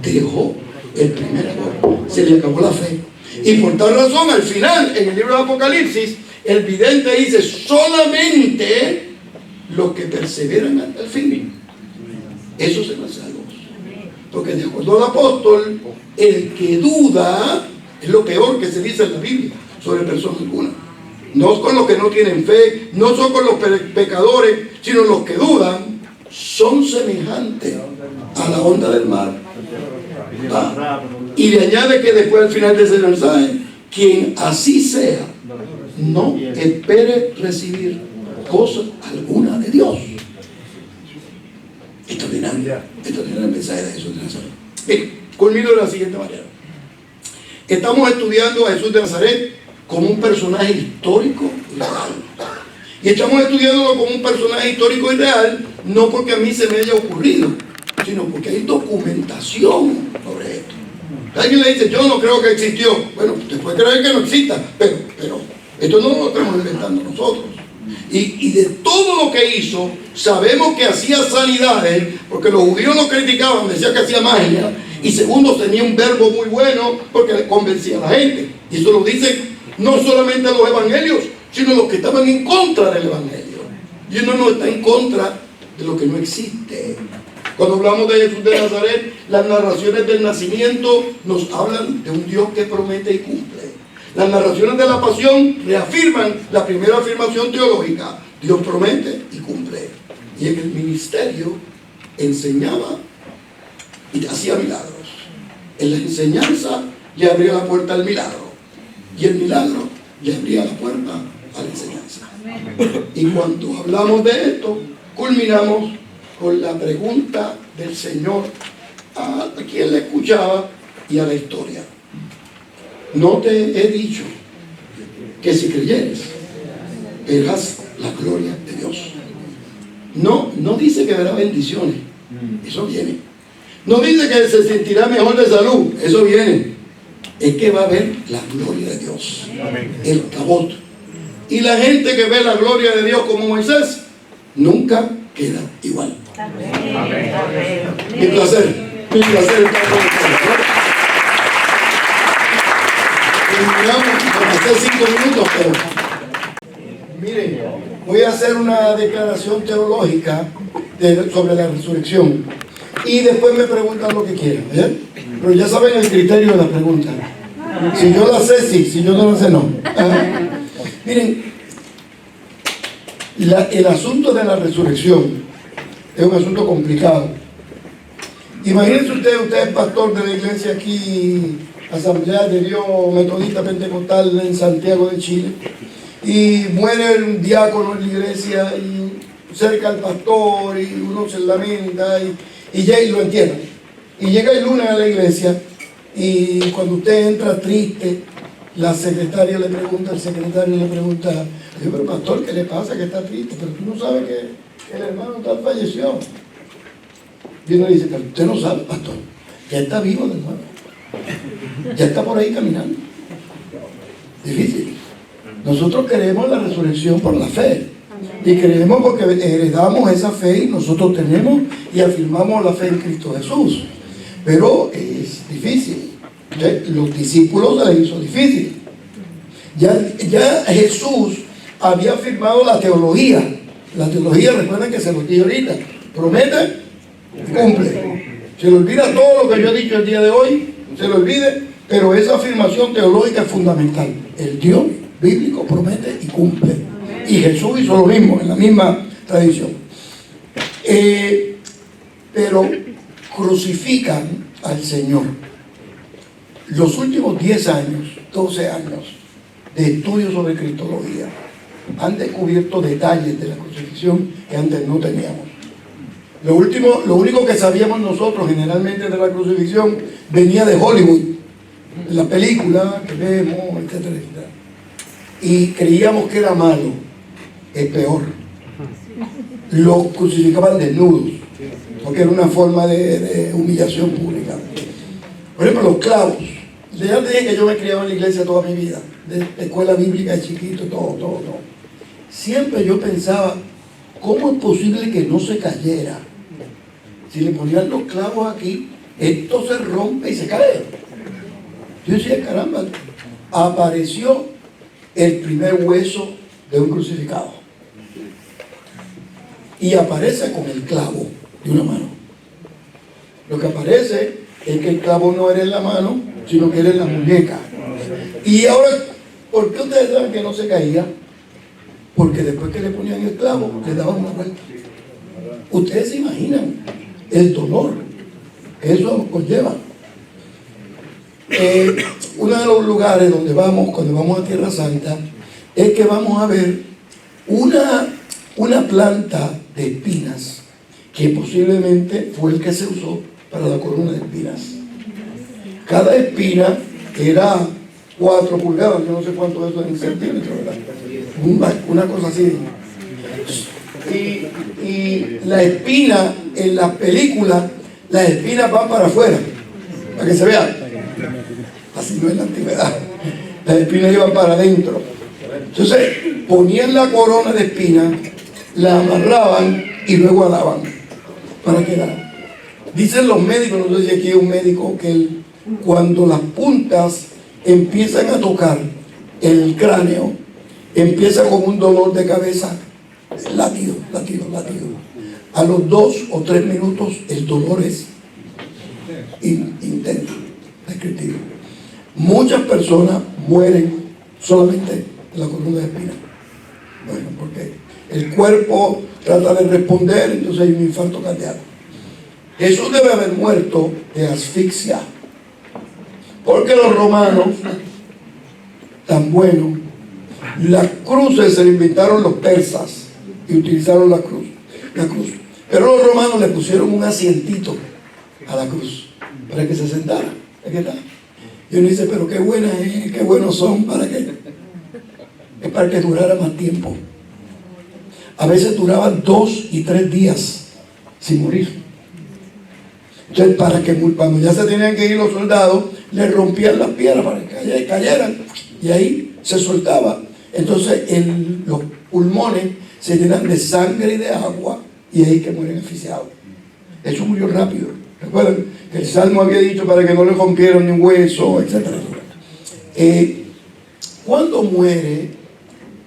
Dejó el primer amor, se le acabó la fe. Y por tal razón, al final, en el libro de Apocalipsis, el vidente dice, solamente los que perseveran hasta el fin, esos serán salvos. Porque de acuerdo al apóstol, el que duda, es lo peor que se dice en la Biblia. sobre persona alguna. No con los que no tienen fe, no son con los pecadores, sino los que dudan, son semejantes a la onda del mar. Y le añade que después al final de ese mensaje, quien así sea, no espere recibir cosa alguna de Dios. Extraordinario el mensaje de Jesús de Nazaret. Bien, culmino de la siguiente manera. Estamos estudiando a Jesús de Nazaret como un personaje histórico y real. Y estamos estudiándolo como un personaje histórico y real, no porque a mí se me haya ocurrido, sino porque hay documentación sobre esto. Alguien le dice, yo no creo que existió. Bueno, usted puede creer que no exista, pero esto no lo estamos inventando nosotros. Y de todo lo que hizo, sabemos que hacía sanidades, porque los judíos lo criticaban, decían que hacía magia, y segundo, tenía un verbo muy bueno, porque convencía a la gente. Y eso lo dicen no solamente los evangelios, sino los que estaban en contra del evangelio. Y uno no está en contra de lo que no existe. Cuando hablamos de Jesús de Nazaret, las narraciones del nacimiento nos hablan de un Dios que promete y cumple. Las narraciones de la pasión reafirman la primera afirmación teológica: Dios promete y cumple. Y en el ministerio enseñaba y hacía milagros. En la enseñanza le abría la puerta al milagro, y el milagro le abría la puerta a la enseñanza. Y cuando hablamos de esto, culminamos con la pregunta del Señor a quien le escuchaba y a la historia. No te he dicho que si creyeres verás la gloria de Dios. No dice que verá bendiciones, eso viene. No dice que se sentirá mejor de salud, eso viene. Es que va a ver la gloria de Dios, el cabot. Y la gente que ve la gloria de Dios como Moisés nunca queda igual. Mi placer estar con ustedes. Hace 5 minutos, pero miren, voy a hacer una declaración teológica sobre la resurrección y después me preguntan lo que quieran, ¿eh? Pero ya saben el criterio de la pregunta. Si yo la sé, sí; si yo no la sé, no. Miren, el asunto de la resurrección es un asunto complicado. Imagínense usted es pastor de la iglesia aquí, Asamblea de Dios Metodista Pentecostal en Santiago de Chile, y muere un diácono en la iglesia y cerca al pastor, y uno se lamenta y lo entierran. Y llega el lunes a la iglesia, y cuando usted entra triste, la secretaria le pregunta, el secretario le pregunta: pero pastor, ¿qué le pasa que está triste? Pero tú no sabes que el hermano tal falleció. Y uno dice: pero usted no sabe, pastor, ya está vivo el hermano. Ya está por ahí caminando. Difícil. Nosotros creemos la resurrección por la fe. Y creemos porque heredamos esa fe y nosotros tenemos y afirmamos la fe en Cristo Jesús. Pero es difícil. Los discípulos se les hizo difícil. Ya Jesús había afirmado la teología. La teología, recuerden que se los dije ahorita: promete, cumple. Se le olvida todo lo que yo he dicho el día de hoy, se le olvide, pero esa afirmación teológica es fundamental. El Dios bíblico promete y cumple. Y Jesús hizo lo mismo, en la misma tradición. Pero crucifican al Señor. Los últimos 10 años, 12 años de estudio sobre cristología han descubierto detalles de la crucifixión que antes no teníamos. Lo único que sabíamos nosotros generalmente de la crucifixión venía de Hollywood, de la película que vemos, etcétera, etcétera. Y creíamos que era malo. Es peor. Lo crucificaban desnudos, porque era una forma de humillación pública. Por ejemplo, los clavos. Ya te dije que yo me he criado en la iglesia toda mi vida, de escuela bíblica de chiquito, todo. Siempre yo pensaba: ¿cómo es posible que no se cayera? Si le ponían los clavos aquí, esto se rompe y se cae. Yo decía: caramba, apareció el primer hueso de un crucificado. Y aparece con el clavo de una mano. Lo que aparece es que el clavo no era en la mano, sino que era en la muñeca. Y ahora ¿Por qué ustedes saben que no se caía? Porque después que le ponían el clavo, le daban una vuelta. Ustedes se imaginan el dolor que eso conlleva. Uno de los lugares donde vamos, cuando vamos a Tierra Santa, es que vamos a ver una planta de espinas que posiblemente fue el que se usó para la corona de espinas. Cada espina era 4 pulgadas, yo no sé cuánto es eso en centímetros, ¿verdad? Una cosa así. Y la espina, en las películas, las espinas van para afuera, para que se vea. Así no es la antigüedad. Las espinas iban para adentro. Entonces, ponían la corona de espinas, la amarraban y luego alaban para quedar. Dicen los médicos, no sé si aquí hay un médico, que cuando las puntas empiezan a tocar el cráneo, empieza con un dolor de cabeza, latido. A los 2 o 3 minutos el dolor es intenso, descriptivo. Muchas personas mueren solamente de la columna de espina. Bueno, porque el cuerpo trata de responder, entonces hay un infarto cardíaco. Jesús debe haber muerto de asfixia, porque los romanos, tan buenos, las cruces se le inventaron los persas y utilizaron la cruz. Pero los romanos le pusieron un asientito a la cruz para que se sentara. ¿Qué tal? Y uno dice, pero qué buena es, qué buenos son, ¿para qué? Es para que durara más tiempo. A veces duraban 2 y 3 días sin morir. Entonces, para que cuando ya se tenían que ir los soldados, le rompían las piernas para que cayeran y ahí se soltaba. Entonces los pulmones se llenan de sangre y de agua y ahí que mueren asfixiados. Eso murió rápido. Recuerden que el Salmo había dicho para que no le rompieran ni un hueso, etc. Cuando muere,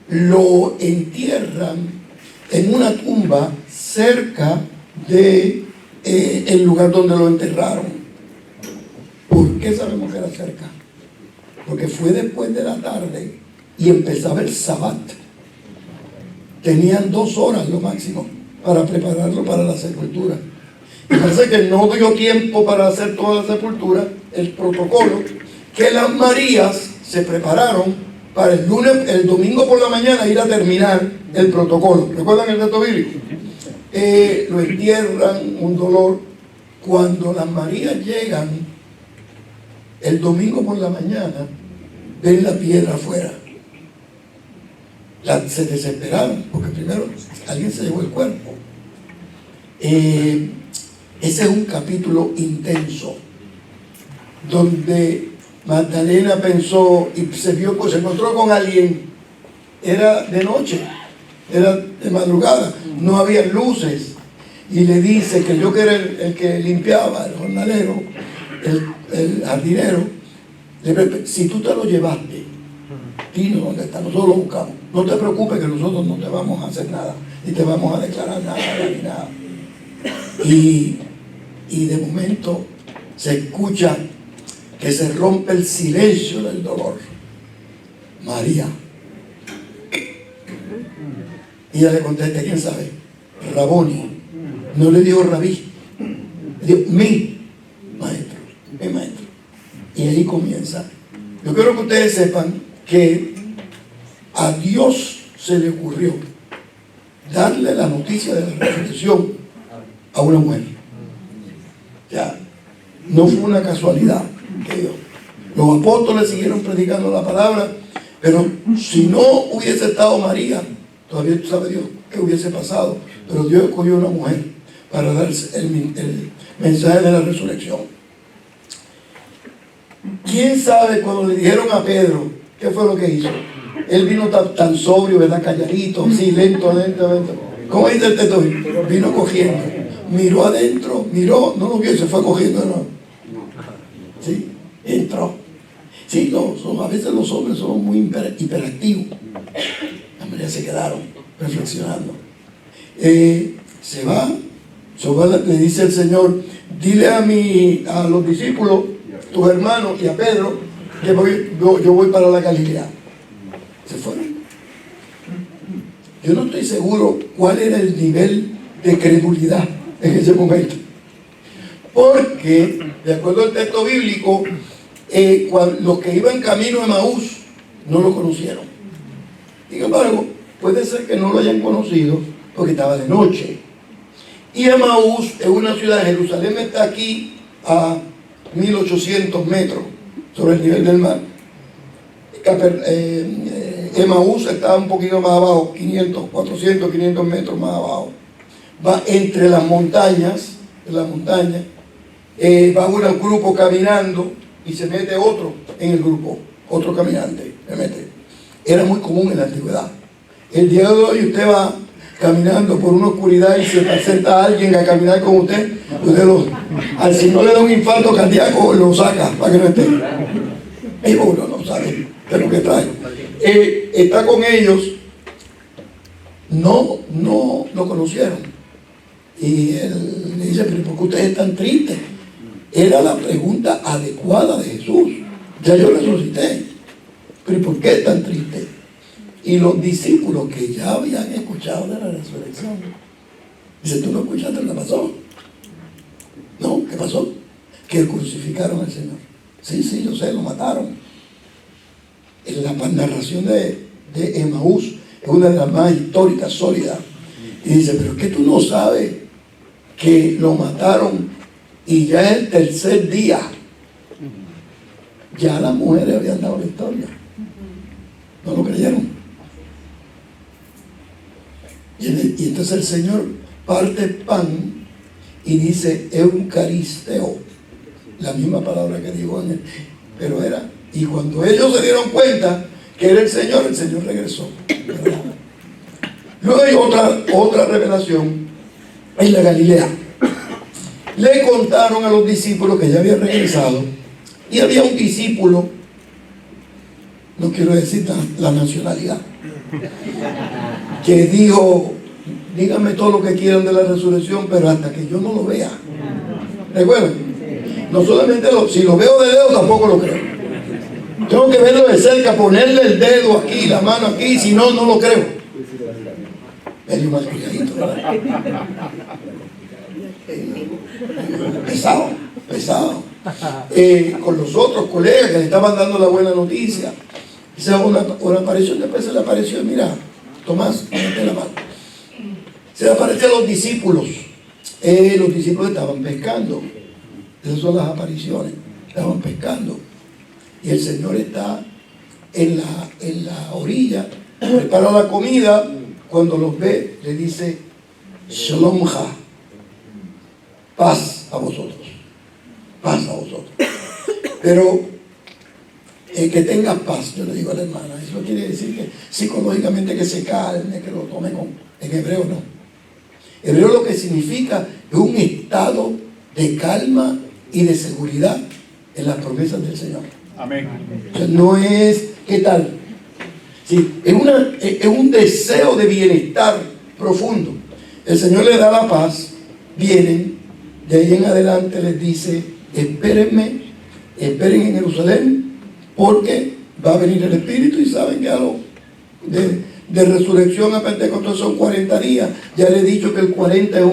lo entierran en una tumba cerca de el lugar donde lo enterraron. ¿Por qué sabemos que era cerca? Porque fue después de la tarde y empezaba el Sabbat. Tenían 2 horas lo máximo para prepararlo para la sepultura. Y parece que no dio tiempo para hacer toda la sepultura, el protocolo, que las Marías se prepararon para el domingo por la mañana ir a terminar el protocolo. ¿Recuerdan el dato bíblico? Lo entierran, un dolor. Cuando las Marías llegan el domingo por la mañana, ven la piedra afuera. Se desesperaron, porque primero alguien se llevó el cuerpo. Ese es un capítulo intenso, donde Magdalena pensó y se encontró con alguien. Era de noche, era de madrugada, no había luces, y le dice que yo que era el que limpiaba, el jornalero, el jardinero, si tú te lo llevaste, dinos dónde está, nosotros lo buscamos. No te preocupes que nosotros no te vamos a hacer nada, ni te vamos a declarar nada, ni nada. Y de momento se escucha que se rompe el silencio del dolor. María. Y ella le contesta, ¿quién sabe? Raboni. No le dijo rabí, le dijo mi maestro. Y ahí comienza. Yo quiero que ustedes sepan que a Dios se le ocurrió darle la noticia de la resurrección a una mujer. Ya, no fue una casualidad que Dios. Los apóstoles siguieron predicando la palabra, pero si no hubiese estado María, todavía sabe Dios qué hubiese pasado. Pero Dios escogió una mujer para dar el mensaje de la resurrección. ¿Quién sabe cuando le dijeron a Pedro qué fue lo que hizo? Él vino tan sobrio, ¿verdad? Calladito, sí, lento. ¿Cómo dice el texto? Vino cogiendo. Miró adentro, miró, no lo vio, se fue cogiendo, ¿no? Sí, entró. Sí, a veces los hombres son muy hiperactivos. Las mujeres se quedaron reflexionando. Se va, le dice el Señor, dile a los discípulos, tus hermanos y a Pedro, que yo voy para la Galilea. Se fueron. Yo no estoy seguro cuál era el nivel de credulidad en ese momento. Porque, de acuerdo al texto bíblico, los que iban camino a Emaús no lo conocieron. Sin embargo, puede ser que no lo hayan conocido porque estaba de noche. Y Emaús es una ciudad, Jerusalén está aquí a 1800 metros sobre el nivel del mar. Emaús está un poquito más abajo, 400, 500 metros más abajo. Va entre las montañas, va un grupo caminando y se mete otro en el grupo, otro caminante, se mete. Era muy común en la antigüedad. El día de hoy usted va caminando por una oscuridad y se presenta a alguien a caminar con usted, al si no le da un infarto cardíaco, lo saca para que no esté. Y uno no sabe de lo que trae. Está con ellos, no lo conocieron. Y él le dice, pero ¿por qué ustedes están tristes? Era la pregunta adecuada de Jesús. Ya yo resucité, pero ¿por qué están tristes? Y los discípulos que ya habían escuchado de la resurrección, dice, ¿tú no escuchaste lo que pasó? No, ¿qué pasó? Que crucificaron al Señor. Sí, yo sé, lo mataron. En la narración de Emaús es una de las más históricas, sólidas. Y dice, pero es que tú no sabes que lo mataron y ya es el tercer día. Ya las mujeres habían dado la historia. No lo creyeron. Y entonces el Señor parte el pan y dice eucaristeo, la misma palabra que dijo en él, pero era, y cuando ellos se dieron cuenta que era el Señor regresó, ¿verdad? Luego hay otra revelación en la Galilea. Le contaron a los discípulos que ya había regresado, y había un discípulo, no quiero decir la nacionalidad, que dijo, díganme todo lo que quieran de la resurrección, pero hasta que yo no lo vea. ¿Recuerdan? No solamente si lo veo de lejos, tampoco lo creo. Tengo que verlo de cerca, ponerle el dedo aquí, la mano aquí, si no, no lo creo. Medio mal cuidadito, ¿verdad? Pesado. Con los otros colegas que le estaban dando la buena noticia. Hizo una aparición, después se le apareció, mira, Tomás, mete la mano. Se le apareció a los discípulos. Los discípulos estaban pescando. Esas son las apariciones. Estaban pescando. Y el Señor está en la orilla, prepara la comida. Cuando los ve, le dice, Shalom Ha. Paz a vosotros. Paz a vosotros. Pero que tenga paz, yo le digo a la hermana. Eso quiere decir que psicológicamente que se calme, que lo tome en hebreo no. Hebreo lo que significa es un estado de calma y de seguridad en las promesas del Señor. Amén. O sea, no es, ¿qué tal? Sí, es un deseo de bienestar profundo. El Señor les da la paz, vienen, de ahí en adelante les dice, esperen en Jerusalén, porque va a venir el Espíritu, y saben que algo de resurrección a Pentecostés son 40 días. Ya les he dicho que el 40 es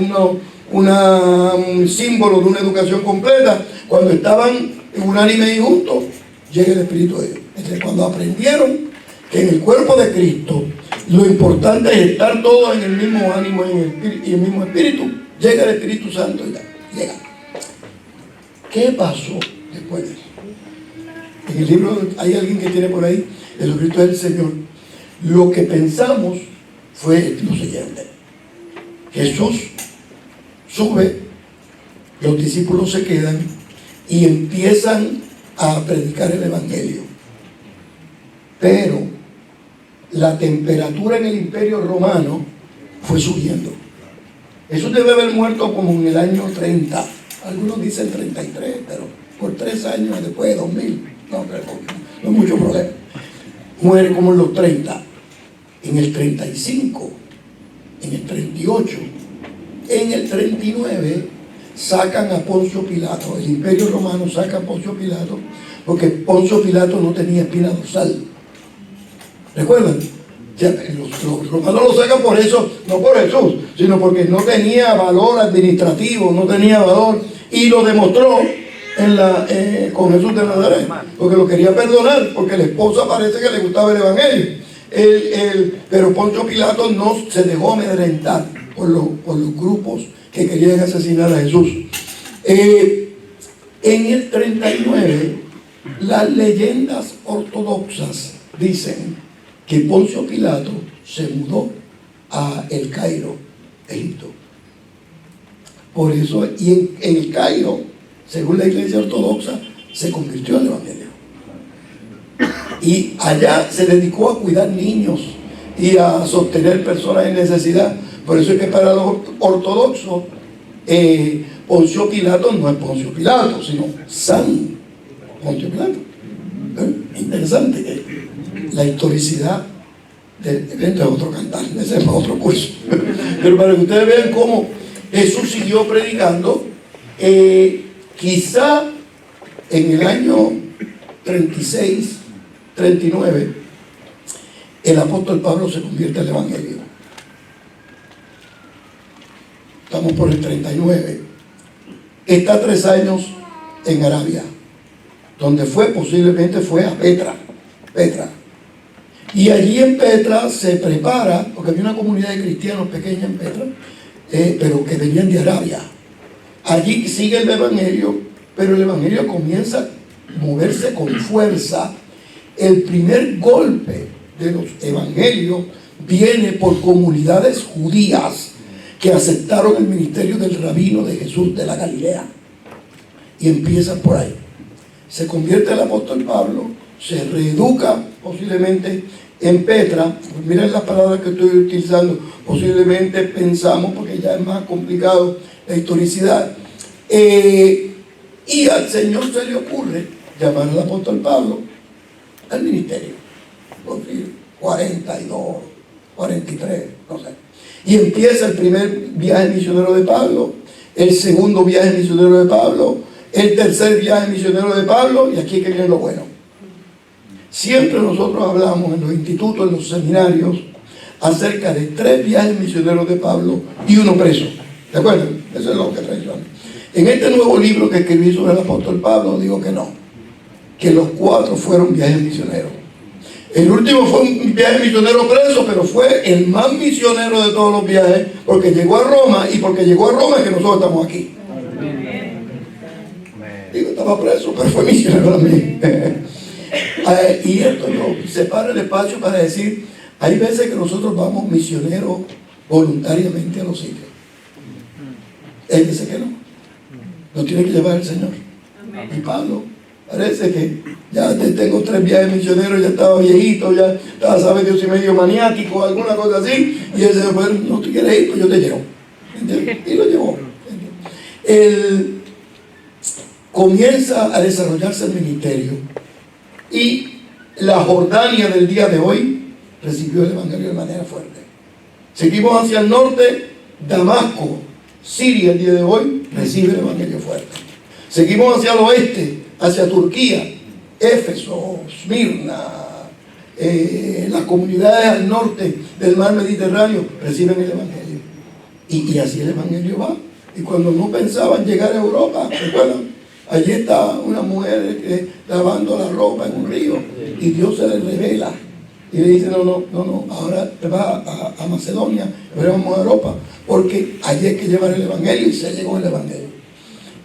un símbolo de una educación completa. Cuando estaban unánimes y juntos, llega el Espíritu de Dios. Entonces, cuando aprendieron que en el cuerpo de Cristo lo importante es estar todos en el mismo ánimo y el mismo Espíritu, llega el Espíritu Santo y llega. ¿Qué pasó después de eso? En el libro hay alguien que tiene por ahí el Espíritu del Señor. Lo que pensamos fue lo siguiente: Jesús sube, los discípulos se quedan y empiezan a predicar el Evangelio. Pero la temperatura en el Imperio Romano fue subiendo. Jesús debe haber muerto como en el año 30. Algunos dicen 33, pero por 3 años después de 2000. No hay mucho problema. Muere como en los 30. En el 35, en el 38, en el 39 sacan a Poncio Pilato. El Imperio Romano saca a Poncio Pilato porque Poncio Pilato no tenía espina dorsal. ¿Recuerdan? O sea, los romanos lo sacan por eso, no por Jesús, sino porque no tenía valor administrativo, no tenía valor, y lo demostró con Jesús de Nazaret, porque lo quería perdonar, porque la esposa parece que le gustaba el evangelio. Pero Poncio Pilato no se dejó amedrentar por los grupos que querían asesinar a Jesús. En el 39, las leyendas ortodoxas dicen que Poncio Pilato se mudó a El Cairo, Egipto. Por eso, y en El Cairo, según la iglesia ortodoxa, se convirtió al evangelio. Y allá se dedicó a cuidar niños y a sostener personas en necesidad. Por eso es que para los ortodoxos, Poncio Pilato no es Poncio Pilato, sino San Poncio Pilato. Interesante que la historicidad del evento es otro cantar, ese es otro curso. Pero para que ustedes vean cómo Jesús siguió predicando, quizá en el año 36, 39, el apóstol Pablo se convierte al evangelio. Estamos por el 39. Está 3 años en Arabia, donde posiblemente fue a Petra. Y allí en Petra se prepara, porque había una comunidad de cristianos pequeña en Petra, pero que venían de Arabia. Allí sigue el evangelio, pero el evangelio comienza a moverse con fuerza. El primer golpe de los evangelios viene por comunidades judías que aceptaron el ministerio del rabino de Jesús de la Galilea. Y empiezan por ahí. Se convierte el apóstol Pablo, se reeduca posiblemente en Petra. Miren las palabras que estoy utilizando. Posiblemente pensamos, porque ya es más complicado la historicidad. Y al Señor se le ocurre llamar al apóstol Pablo al ministerio. 42, 43, no sé. Y empieza el primer viaje misionero de Pablo, el segundo viaje misionero de Pablo, el tercer viaje misionero de Pablo, y aquí es que viene lo bueno. Siempre nosotros hablamos en los institutos, en los seminarios, acerca de 3 viajes misioneros de Pablo y 1 preso. ¿De acuerdo? Eso es lo que traiciona. En este nuevo libro que escribí sobre el apóstol Pablo, digo que no, que los 4 fueron viajes misioneros. El último fue un viaje misionero preso, pero fue el más misionero de todos los viajes, porque llegó a Roma, y porque llegó a Roma es que nosotros estamos aquí. Digo, estaba preso, pero fue misionero también. Y esto yo separo el espacio para decir, hay veces que nosotros vamos misioneros voluntariamente a los sitios. Hay veces que no. Nos tiene que llevar el Señor. Y Pablo, parece que ya tengo 3 viajes misioneros, ya estaba viejito, ya estaba, sabe Dios, y medio maniático, alguna cosa así, y él se fue, no te quieres ir, pues yo te llevo. ¿Entiendes? Y lo llevó. Él comienza a desarrollarse el ministerio, y la Jordania del día de hoy recibió el evangelio de manera fuerte. Seguimos hacia el norte, Damasco, Siria el día de hoy recibe el evangelio fuerte. Seguimos hacia el oeste, hacia Turquía, Éfeso, Esmirna, las comunidades al norte del mar Mediterráneo reciben el evangelio. Y así el evangelio va. Y cuando no pensaban llegar a Europa, ¿recuerdan? Allí está una mujer lavando la ropa en un río, y Dios se le revela y le dice, no, ahora te vas a Macedonia, ahora vamos a Europa, porque allí hay que llevar el evangelio, y se llegó el evangelio.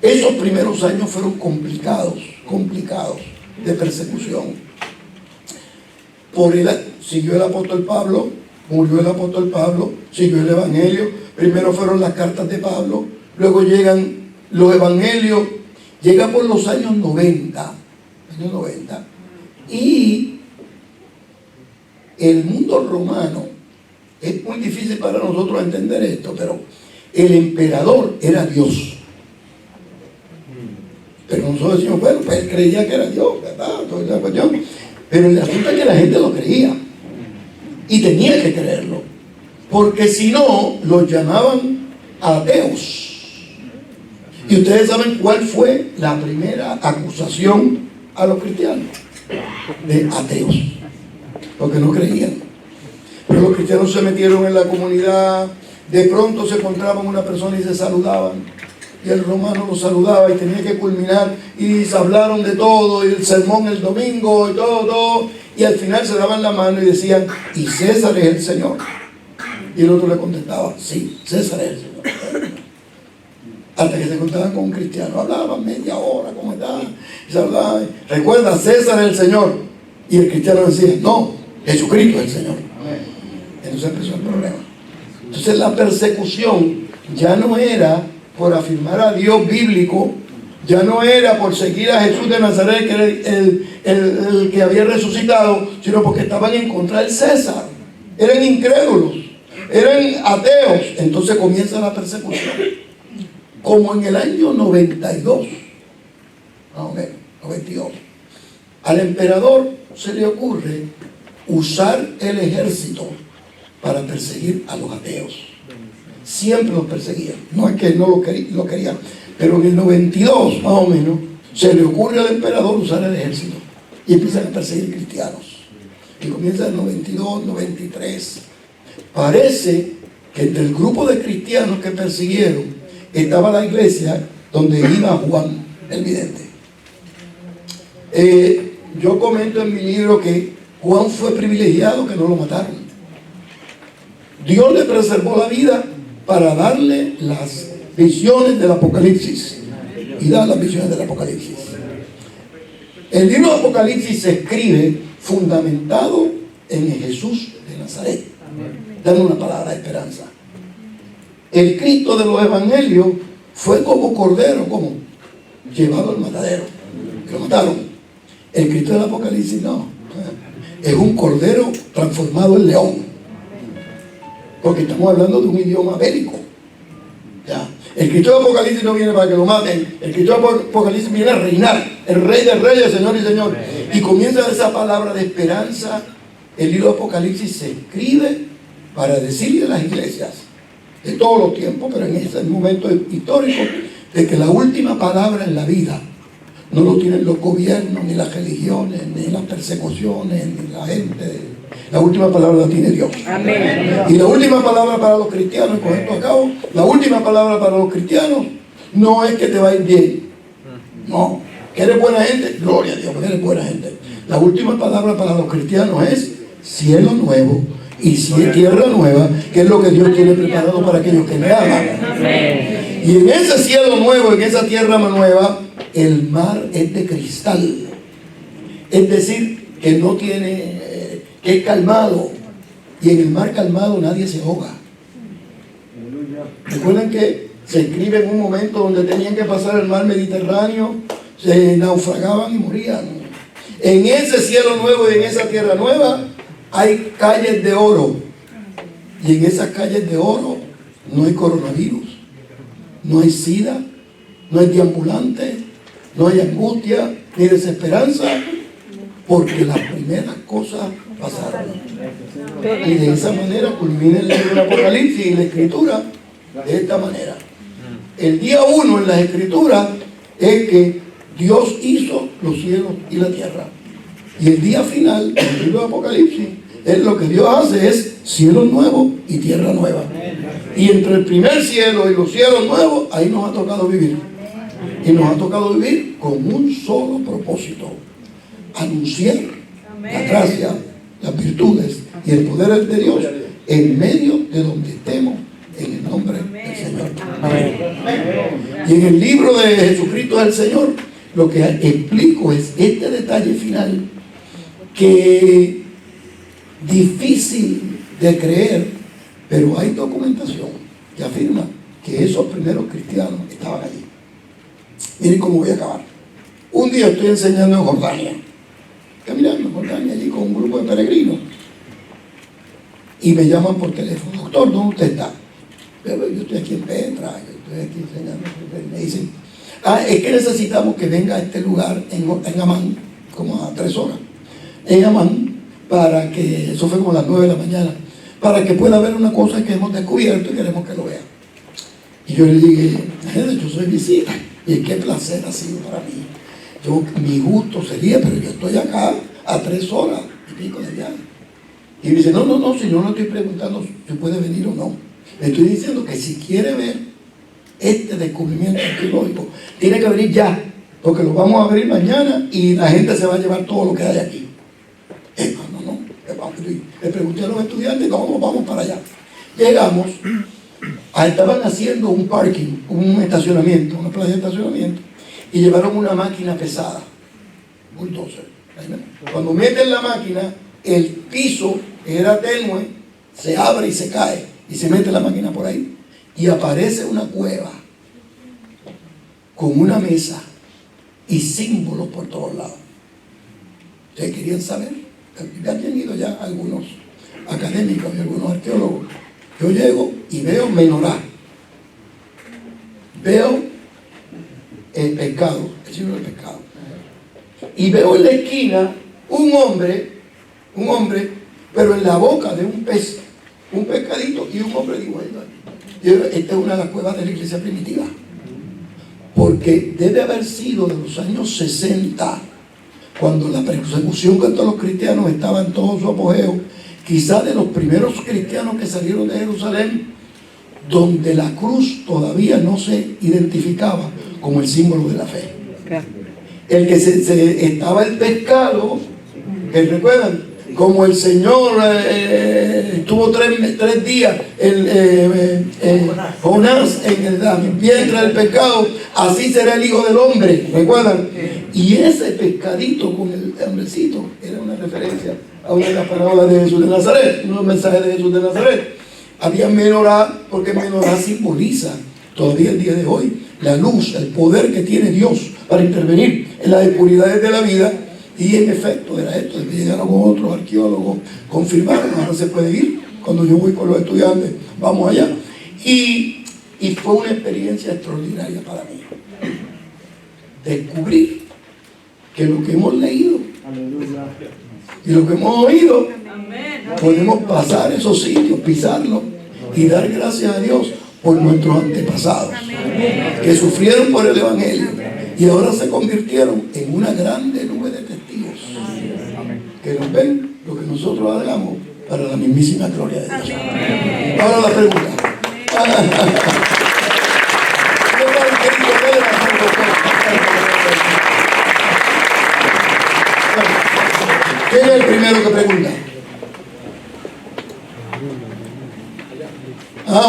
Esos primeros años fueron complicados de persecución. Siguió el apóstol Pablo, murió el apóstol Pablo, siguió el evangelio. Primero fueron las cartas de Pablo, luego llegan los evangelios, llega por los años 90, y el mundo romano, es muy difícil para nosotros entender esto, pero el emperador era Dios. Pero nosotros decimos, bueno, pues él creía que era Dios, ¿verdad? Toda esa cuestión. Pero el asunto es que la gente lo creía, y tenía que creerlo, porque si no, los llamaban ateos. Y ustedes saben cuál fue la primera acusación a los cristianos: de ateos. porque no creían. Pero los cristianos se metieron en la comunidad, de pronto se encontraban una persona y se saludaban. Y el romano lo saludaba y tenía que culminar y se hablaron de todo, y el sermón el domingo y todo. Y al final se daban la mano y decían, y César es el Señor. Y el otro le contestaba, sí, César es el Señor. Hasta que se encontraban con un cristiano, hablaban media hora, ¿cómo está? Y se hablaban, recuerda, César es el Señor. Y el cristiano decía, no, Jesucristo es el Señor. Entonces empezó el problema. Entonces la persecución ya no era por afirmar a Dios bíblico, ya no era por seguir a Jesús de Nazaret, que era el que había resucitado, sino porque estaban en contra del César. Eran incrédulos, eran ateos. Entonces comienza la persecución. Como en el año 92, más o menos, 92, al emperador se le ocurre usar el ejército para perseguir a los ateos. Siempre los perseguían, no es que no lo querían, pero en el 92, más o menos, se le ocurre al emperador usar el ejército y empiezan a perseguir cristianos. Y comienza el 92, 93. Parece que entre el grupo de cristianos que persiguieron estaba la iglesia donde iba Juan el vidente. Yo comento en mi libro que Juan fue privilegiado, que no lo mataron. Dios le preservó la vida para darle las visiones del Apocalipsis y dar las visiones del Apocalipsis. El libro de Apocalipsis se escribe fundamentado en Jesús de Nazaret, dando una palabra de esperanza. El Cristo de los evangelios fue como cordero, como llevado al matadero, que lo mataron. El Cristo del Apocalipsis no, es un cordero transformado en león, porque estamos hablando de un idioma bélico. ¿Ya? El Cristo del Apocalipsis no viene para que lo maten, el Cristo del Apocalipsis viene a reinar, el Rey de Reyes, Señor y Señor. Y comienza esa palabra de esperanza. El libro de Apocalipsis se escribe para decirle a las iglesias de todos los tiempos, pero en ese momento histórico, de que la última palabra en la vida no lo tienen los gobiernos, ni las religiones, ni las persecuciones, ni la gente. La última palabra la tiene Dios. Amén. Y la última palabra para los cristianos, con esto a cabo, la última palabra para los cristianos no es que te va a ir bien. No. ¿Que eres buena gente? Gloria a Dios, que eres buena gente. La última palabra para los cristianos es cielo nuevo y tierra nueva, que es lo que Dios tiene preparado para aquellos que le aman. Amén. Y en ese cielo nuevo, en esa tierra nueva, el mar es de cristal. Es decir, que no tiene, que es calmado. Y en el mar calmado nadie se ahoga. Recuerden que se escribe en un momento donde tenían que pasar el mar Mediterráneo, se naufragaban y morían. En ese cielo nuevo y en esa tierra nueva hay calles de oro. Y en esas calles de oro no hay coronavirus, no hay sida, no hay deambulante, no hay angustia ni desesperanza, porque las primeras cosas pasaron. Y de esa manera culmina el libro del Apocalipsis y la escritura de esta manera. El día 1 en las escrituras es que Dios hizo los cielos y la tierra. Y el día final, en el libro de Apocalipsis, es lo que Dios hace es cielo nuevo y tierra nueva. Y entre el primer cielo y los cielos nuevos, ahí nos ha tocado vivir. Y nos ha tocado vivir con un solo propósito: anunciar la gracia, las virtudes y el poder de Dios en medio de donde estemos, en el nombre del Señor. Amén. Y en el libro de Jesucristo es el Señor, lo que explico es este detalle final, que difícil de creer, pero hay documentación que afirma que esos primeros cristianos estaban allí. Miren cómo voy a acabar. Un día estoy enseñando en Jordania, caminando en Jordania allí con un grupo de peregrinos, y me llaman por teléfono: doctor, ¿dónde usted está? Pero yo estoy aquí en Petra, yo estoy aquí enseñando. Me dicen: es que necesitamos que venga a este lugar en Amán, como a 3 horas, en Amán, para que, eso fue como a las 9 de la mañana, para que pueda ver una cosa que hemos descubierto y queremos que lo vea. Y yo le dije: yo soy visita, y qué placer ha sido para mí. Mi gusto sería, pero yo estoy acá a 3 horas y pico de viaje. Y me dice, no, si yo no estoy preguntando si puede venir o no. Le estoy diciendo que si quiere ver este descubrimiento arqueológico, tiene que venir ya, porque lo vamos a abrir mañana y la gente se va a llevar todo lo que hay aquí. No. Le pregunté a los estudiantes, no, vamos para allá. Llegamos, estaban haciendo un parking, un estacionamiento, una playa de estacionamiento, y llevaron una máquina pesada, bulldozer. Cuando meten la máquina, el piso que era tenue se abre y se cae, y se mete la máquina por ahí, y aparece una cueva con una mesa y símbolos por todos lados. ¿Ustedes querían saber? Ya han ido ya algunos académicos y algunos arqueólogos. Yo llego y veo menorá, veo el pescado, el signo del pescado, y veo en la esquina un hombre, pero en la boca de un pez, un pescadito, y un hombre dibujando aquí. Esta es una de las cuevas de la iglesia primitiva, porque debe haber sido de los años 60, cuando la persecución contra los cristianos estaba en todo su apogeo, quizás de los primeros cristianos que salieron de Jerusalén, donde la cruz todavía no se identificaba como el símbolo de la fe. El que estaba el pescado, que recuerdan, como el Señor estuvo tres días Jonás en el vientre del pescado, así será el Hijo del Hombre, ¿recuerdan? Y ese pescadito con el hombrecito era una referencia a una de las parábolas de Jesús de Nazaret, unos mensajes de Jesús de Nazaret. Había menorá, porque menorá simboliza todavía el día de hoy la luz, el poder que tiene Dios para intervenir en las oscuridades de la vida. Y en efecto era esto. Después llegaron otros arqueólogos, confirmaron, ahora se puede ir. Cuando yo voy con los estudiantes, vamos allá. Y fue una experiencia extraordinaria para mí. Descubrir que lo que hemos leído y lo que hemos oído, podemos pasar esos sitios, pisarlos y dar gracias a Dios por nuestros antepasados que sufrieron por el Evangelio y ahora se convirtieron en una grande nube de testigos que nos ven lo que nosotros hagamos para la mismísima gloria de Dios. Ahora la pregunta. ¿Quién es el primero que pregunta?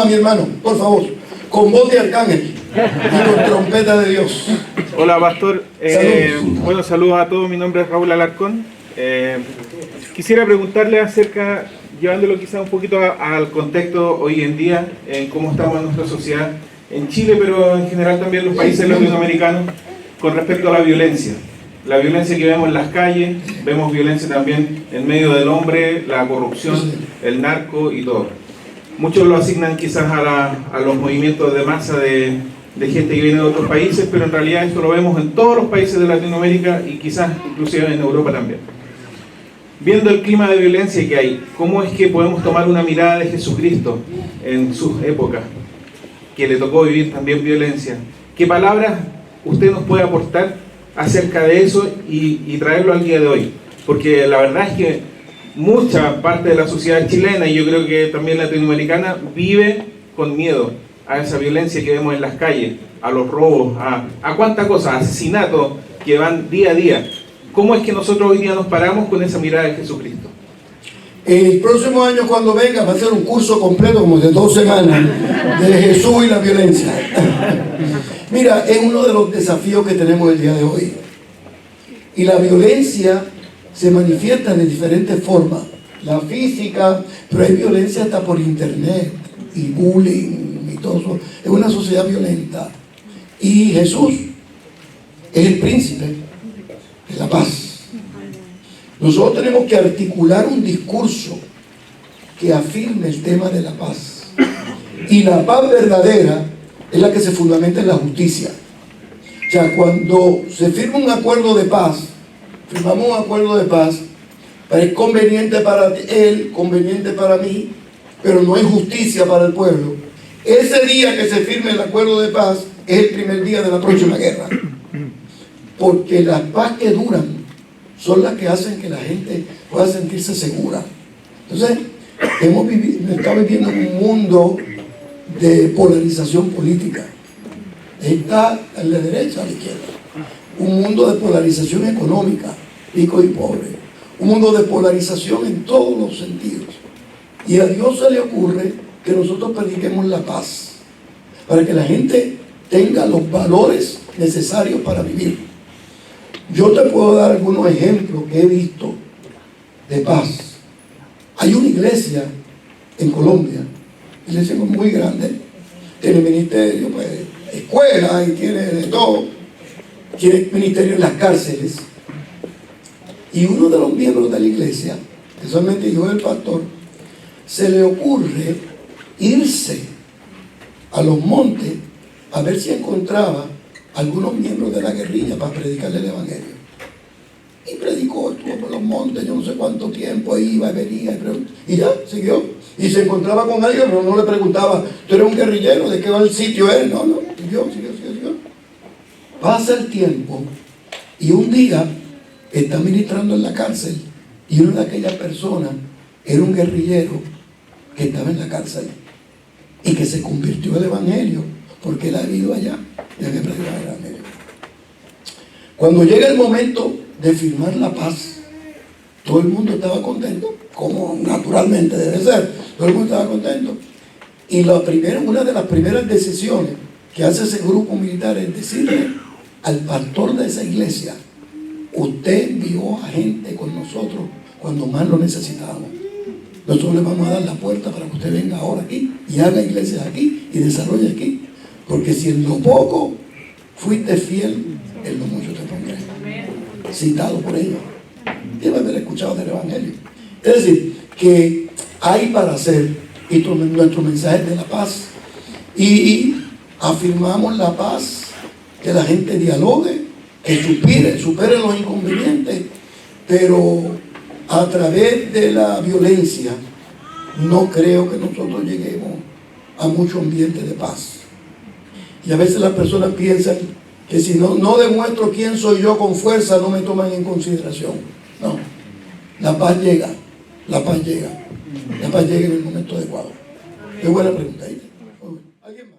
Mi hermano, por favor, con voz de arcángel y con trompeta de Dios. Hola, pastor. Saludos. Bueno, saludos a todos. Mi nombre es Raúl Alarcón. Quisiera preguntarle acerca, llevándolo quizá un poquito al contexto hoy en día, en cómo estamos en nuestra sociedad, en Chile, pero en general también en los países latinoamericanos, con respecto a la violencia. La violencia que vemos en las calles, vemos violencia también en medio del hombre, la corrupción, el narco y todo. Muchos lo asignan quizás a los movimientos de masa de gente que viene de otros países, pero en realidad esto lo vemos en todos los países de Latinoamérica y quizás inclusive en Europa también. Viendo el clima de violencia que hay, ¿cómo es que podemos tomar una mirada de Jesucristo en sus épocas, que le tocó vivir también violencia? ¿Qué palabras usted nos puede aportar acerca de eso y traerlo al día de hoy? Porque la verdad es que mucha parte de la sociedad chilena, y yo creo que también latinoamericana, vive con miedo a esa violencia que vemos en las calles, a los robos, a cuántas cosas, asesinatos que van día a día. ¿Cómo es que nosotros hoy día nos paramos con esa mirada de Jesucristo? El próximo año, cuando venga, va a ser un curso completo, como de 2 semanas, de Jesús y la violencia. Mira, es uno de los desafíos que tenemos el día de hoy. Y la violencia se manifiesta de diferentes formas. La física, pero hay violencia hasta por internet, y bullying, y todo eso. Es una sociedad violenta. Y Jesús es el príncipe de la paz. Nosotros tenemos que articular un discurso que afirme el tema de la paz. Y la paz verdadera es la que se fundamenta en la justicia. O sea, cuando se firma un acuerdo de paz, firmamos un acuerdo de paz, es conveniente para él, conveniente para mí, pero no hay justicia para el pueblo. Ese día que se firme el acuerdo de paz es el primer día de la próxima guerra. Porque las paz que duran son las que hacen que la gente pueda sentirse segura. Entonces, estamos viviendo en un mundo de polarización política. Está a la derecha, a la izquierda. Un mundo de polarización económica, ricos y pobres. Un mundo de polarización en todos los sentidos. Y a Dios se le ocurre que nosotros prediquemos la paz, para que la gente tenga los valores necesarios para vivir. Yo te puedo dar algunos ejemplos que he visto de paz. Hay una iglesia en Colombia, iglesia muy grande, tiene ministerio, pues, escuela y tiene de todo, tiene ministerio en las cárceles. Y uno de los miembros de la iglesia, que solamente yo el pastor, se le ocurre irse a los montes a ver si encontraba algunos miembros de la guerrilla para predicarle el evangelio. Y predicó, estuvo por los montes, yo no sé cuánto tiempo, iba y venía, y ya, siguió. Y se encontraba con alguien, pero no le preguntaba, ¿tú eres un guerrillero? ¿De qué va el sitio él? No, siguió. Pasa el tiempo, y un día está ministrando en la cárcel, y una de aquellas personas era un guerrillero que estaba en la cárcel, y que se convirtió al evangelio, porque él había ido allá, y había predicado el evangelio. Cuando llega el momento de firmar la paz, todo el mundo estaba contento, como naturalmente debe ser, todo el mundo estaba contento. Y una de las primeras decisiones que hace ese grupo militar es decirle al pastor de esa iglesia: usted envió a gente con nosotros cuando más lo necesitábamos. Nosotros le vamos a dar la puerta para que usted venga ahora aquí y haga iglesias aquí y desarrolle aquí, porque si en lo poco fuiste fiel, en lo mucho te pondré. Citado por ellos. Debe haber escuchado del evangelio. Es decir, que hay para hacer, y nuestro mensaje es de la paz, y afirmamos la paz, que la gente dialogue, que supere los inconvenientes, pero a través de la violencia no creo que nosotros lleguemos a mucho ambiente de paz. Y a veces las personas piensan que si no demuestro quién soy yo con fuerza, no me toman en consideración. No, la paz llega en el momento adecuado. Qué buena pregunta. ¿Alguien más?